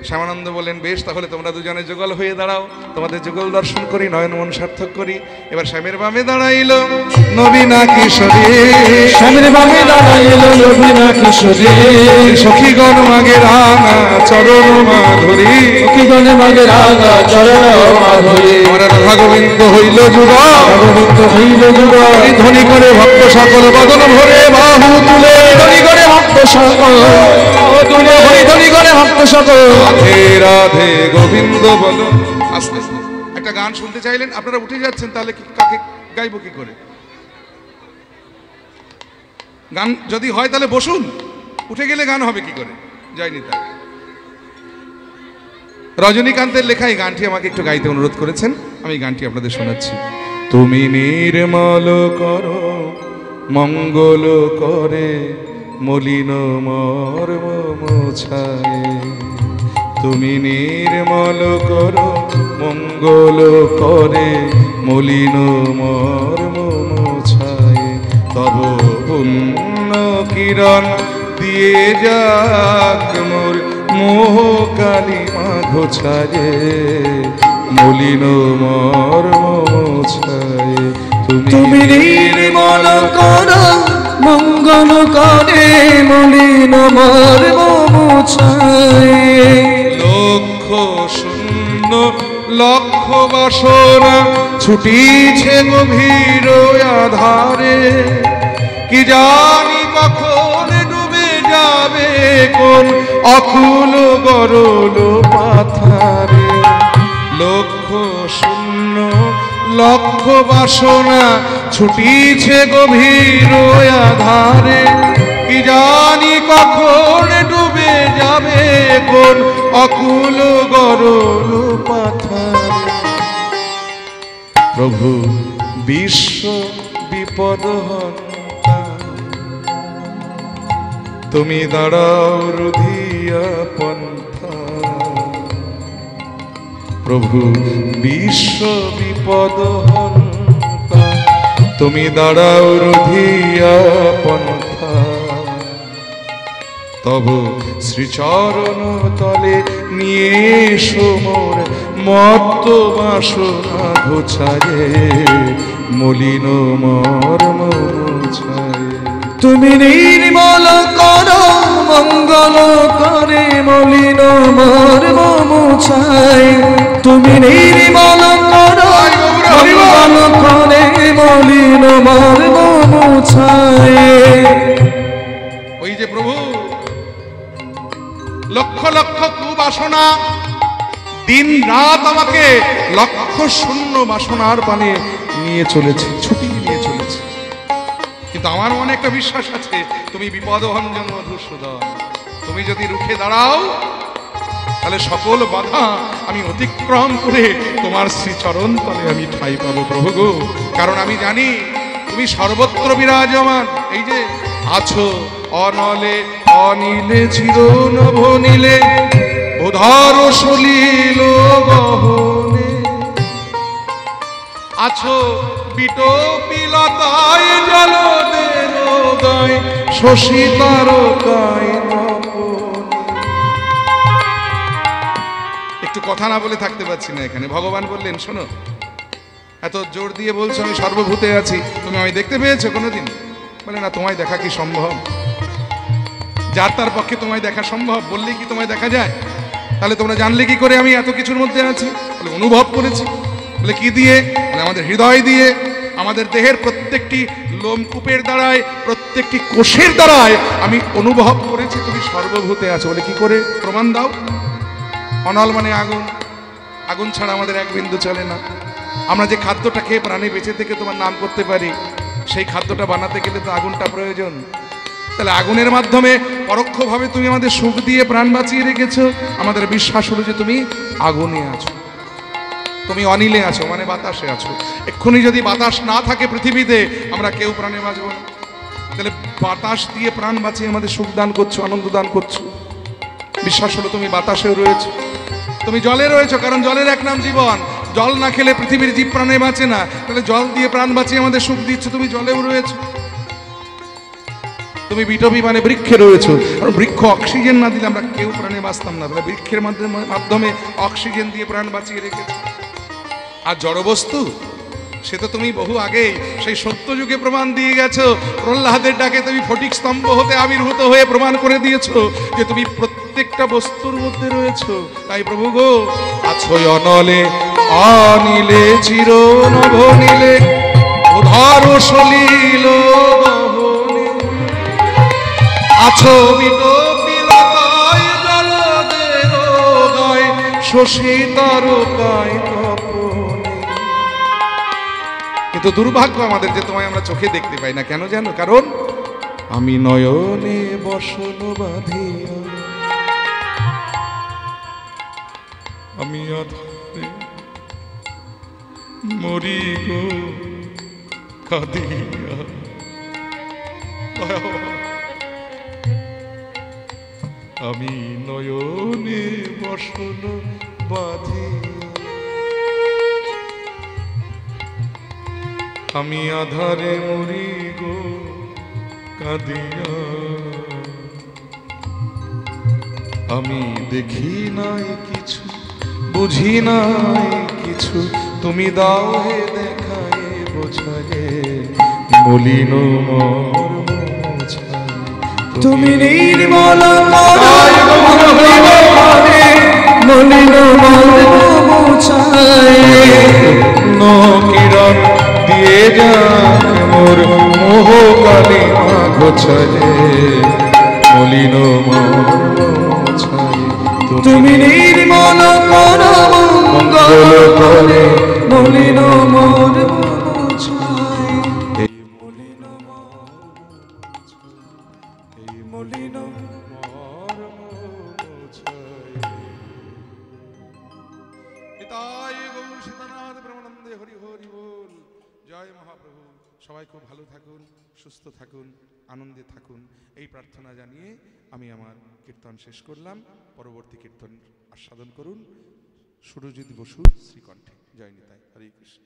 শ্যামানন্দ বলেন, বেশ তাহলে তোমরা দুজনে যুগল হয়ে দাঁড়াও, তোমাদের যুগল দর্শন করি, নয়ন মন সার্থক করি। এবার শ্যামের বামে দাঁড়াইল নবীনা কিশোরী, শ্যামের বামে দাঁড়াইল নবীনা কিশোরী, সখীগণ মাগে রাঙা চরণ মাধুরী, সখীগণ মাগে রাঙা চরণ মাধুরী। আমার রাধা গোবিন্দ হইল যুগল, গোবিন্দ হইল যুগল, ধ্বনি করে ভক্ত সকল বদন ভরে বাহু তুলে, ধ্বনি করে ভক্ত সকল তুলে, ধ্বনি করে ভক্ত সকল। রাধে রাধে গোবিন্দ বলো। আস্তে আস্তে একটা গান শুনতে চাইলেন, আপনারা উঠে যাচ্ছেন, তাহলে কাকে গাইবো কি করে? গান যদি হয় তাহলে বসুন, উঠে গেলে গান হবে কি করে? যায়নি তাই। রজনীকান্তের লেখা এই গানটি আমাকে একটু গাইতে অনুরোধ করেছেন, আমি গানটি আপনাদের শোনাচ্ছি। তুমি নির্মল করো মঙ্গল করে মলিন মর্ম মোছায়, তুমি নির্মল করো মঙ্গল করে মলিন মর্ম মোছায়, তব পুণ্য কিরণ দিয়ে যাক মোর মোহ কালিমা ঘোছায়, মলিন মর্ম মোছায়। তুমি নির্মল করো মঙ্গল করে মলিন মর্ম মোছায়, লক্ষ শূন্য লক্ষ বাসনা ছুটিছে গভীর আধারে, কি জানি কখন ডুবে যাবে কোন অকুল গরল পাথারে। লক্ষ শূন্য লক্ষ বাসনা ছুটিছে গভীর আধারে, কি জানি কখন ডুবে যাবে কোন অকুল গরল পাথারে। প্রভু বিশ্ব বিপদ হন্তা, তুমি দাঁড়াও রুধিয়া পন্থা, প্রভু বিশ্ব বিপদ হন্তা, তুমি দাঁড়াও রুধিয়া পন্থা, তব শ্রীচরণ তলে নিয়ে এসো মোর মত্ত বাসনা ঘোছায়ে, মলিন মর্ম মোছায়ে। তুমি নির্মল করো মঙ্গল করে মলিন মর্ম মোছায়, তুমি নির্মল করো মঙ্গল করে মলিন মর্ম মোছায়। ওই যে প্রভু লক্ষ লক্ষ কুবাসনা, দিন রাত আমাকে লক্ষ শূন্য বাসনার পানে নিয়ে চলেছে, ছুটি নিয়ে চলেছে। কিন্তু আমার মনে একটা বিশ্বাস আছে, তুমি বিপদভঞ্জন মধুসূদন। তুমি যদি রুখে দাঁড়াও তাহলে সকল বাধা আমি অতিক্রম করে তোমার শ্রীচরণ তলে আমি ঠাই পাবো প্রভু গো। কারণ আমি জানি তুমি সর্বত্র বিরাজমান। এই যে আছো অনলে অনিলে চির নভনীলে উধার সলিল গহনে, আছো বিটপিলতায় জলদের গায় শশী তারকায় তপনে। একটু কথা না বলে থাকতে পারছি না এখানে। ভগবান বললেন শোনো, এত জোর দিয়ে বলছো আমি সর্বভূতে আছি, তুমি আমায় দেখতে পেয়েছো কোনোদিন? বলে না, তোমায় দেখা কি সম্ভব? যার তার পক্ষে তোমায় দেখা সম্ভব? বললেই কি তোমায় দেখা যায়? তাহলে তোমরা জানলে কি করে আমি এত কিছুর মধ্যে আছি? বলে অনুভব করেছি। বলে কি দিয়ে? বলে আমাদের হৃদয় দিয়ে, আমাদের দেহের প্রত্যেকটি লোমকূপের দ্বারায়, প্রত্যেকটি কোষের দ্বারায় আমি অনুভব করেছি তুমি সর্বভূতে আছো। বলে কি করে? প্রমাণ দাও। অনল মানে আগুন, আগুন ছাড়া আমাদের এক বিন্দু চলে না। আমরা যে খাদ্যটা খেয়ে প্রাণে বেঁচে থেকে তোমার নাম করতে পারি, সেই খাদ্যটা বানাতে গেলে তো আগুনটা প্রয়োজন। তাহলে আগুনের মাধ্যমে পরোক্ষভাবে তুমি আমাদের সুখ দিয়ে প্রাণ বাঁচিয়ে রেখেছো। আমাদের বিশ্বাস হলো যে তুমি আগুনে আছো, তুমি অনিলে আছো, মানে বাতাসে আছো। এক্ষুনি যদি বাতাস না থাকে পৃথিবীতে, আমরা কেউ প্রাণে বাঁচবো না। তাহলে বাতাস দিয়ে প্রাণ বাঁচিয়ে আমাদের সুখ দান করছো, আনন্দ দান করছো। বিশ্বাস হলো তুমি বাতাসেও রয়েছো, তুমি জলে রয়েছো, কারণ জলের এক নাম জীবন। জল না খেলে পৃথিবীর জীব প্রাণে বাঁচে না। তাহলে জল দিয়ে প্রাণ বাঁচিয়ে আমাদের সুখ দিচ্ছ, তুমি জলেও রয়েছো। তুমি বিটবি মানে বৃক্ষে রয়েছো, আর বৃক্ষ অক্সিজেন না দিলে আমরা কেউ প্রাণে বাঁচতাম না। তাহলে বৃক্ষের মাধ্যমে অক্সিজেন দিয়ে প্রাণ বাঁচিয়ে রেখেছো। আর জড়বস্তু সে তো তুমি বহু আগেই সেই সত্য যুগে প্রমাণ দিয়ে গেছো। প্রহ্লাদের ডাকে তুমি ফটিক স্তম্ভ হতে আবির্ভূত হয়ে প্রমাণ করে দিয়েছো যে তুমি প্রত্যেকটা বস্তুর মধ্যে রয়েছো। তাই প্রভু গো, আছো অনলে অনিলে চির নভনীলে উধার সলিল গহনে, আছো বিটপিলতায় জলদের গায় শশী তারকায় তপনে। কিন্তু দুর্ভাগ্য আমাদের যে তোমায় আমরা চোখে দেখতে পাই না। কেন জানো? কারণ আমি নয়নে বসন বাঁধিয়া, আমি আধারে মরি গো কাঁদিয়া। আমি নয়নে বসন বাঁধিয়া, আমি আধারে মরি গো কাঁদিয়া। আমি দেখি নাই কিছু, বুঝি নাই কিছু, তুমি দাও হে দেখায় বোঝায়ে মলিন তুমি নির্মল মলিন কিরণ দিয়ে যাক মোর মোহ কালি গোছায়ে মলিন তুমি নির্মল মঙ্গল করে মলিন মোর জয় মহাপ্রভু। সবাই খুব ভালো থাকুন, সুস্থ থাকুন, আনন্দে থাকুন, এই প্রার্থনা জানিয়ে আমি আমার কীর্তন শেষ করলাম। পরবর্তী কীর্তন আস্বাদন করুন সুরজিৎ বসুর শ্রীকণ্ঠে। জয় নিতাই। হরে কৃষ্ণ।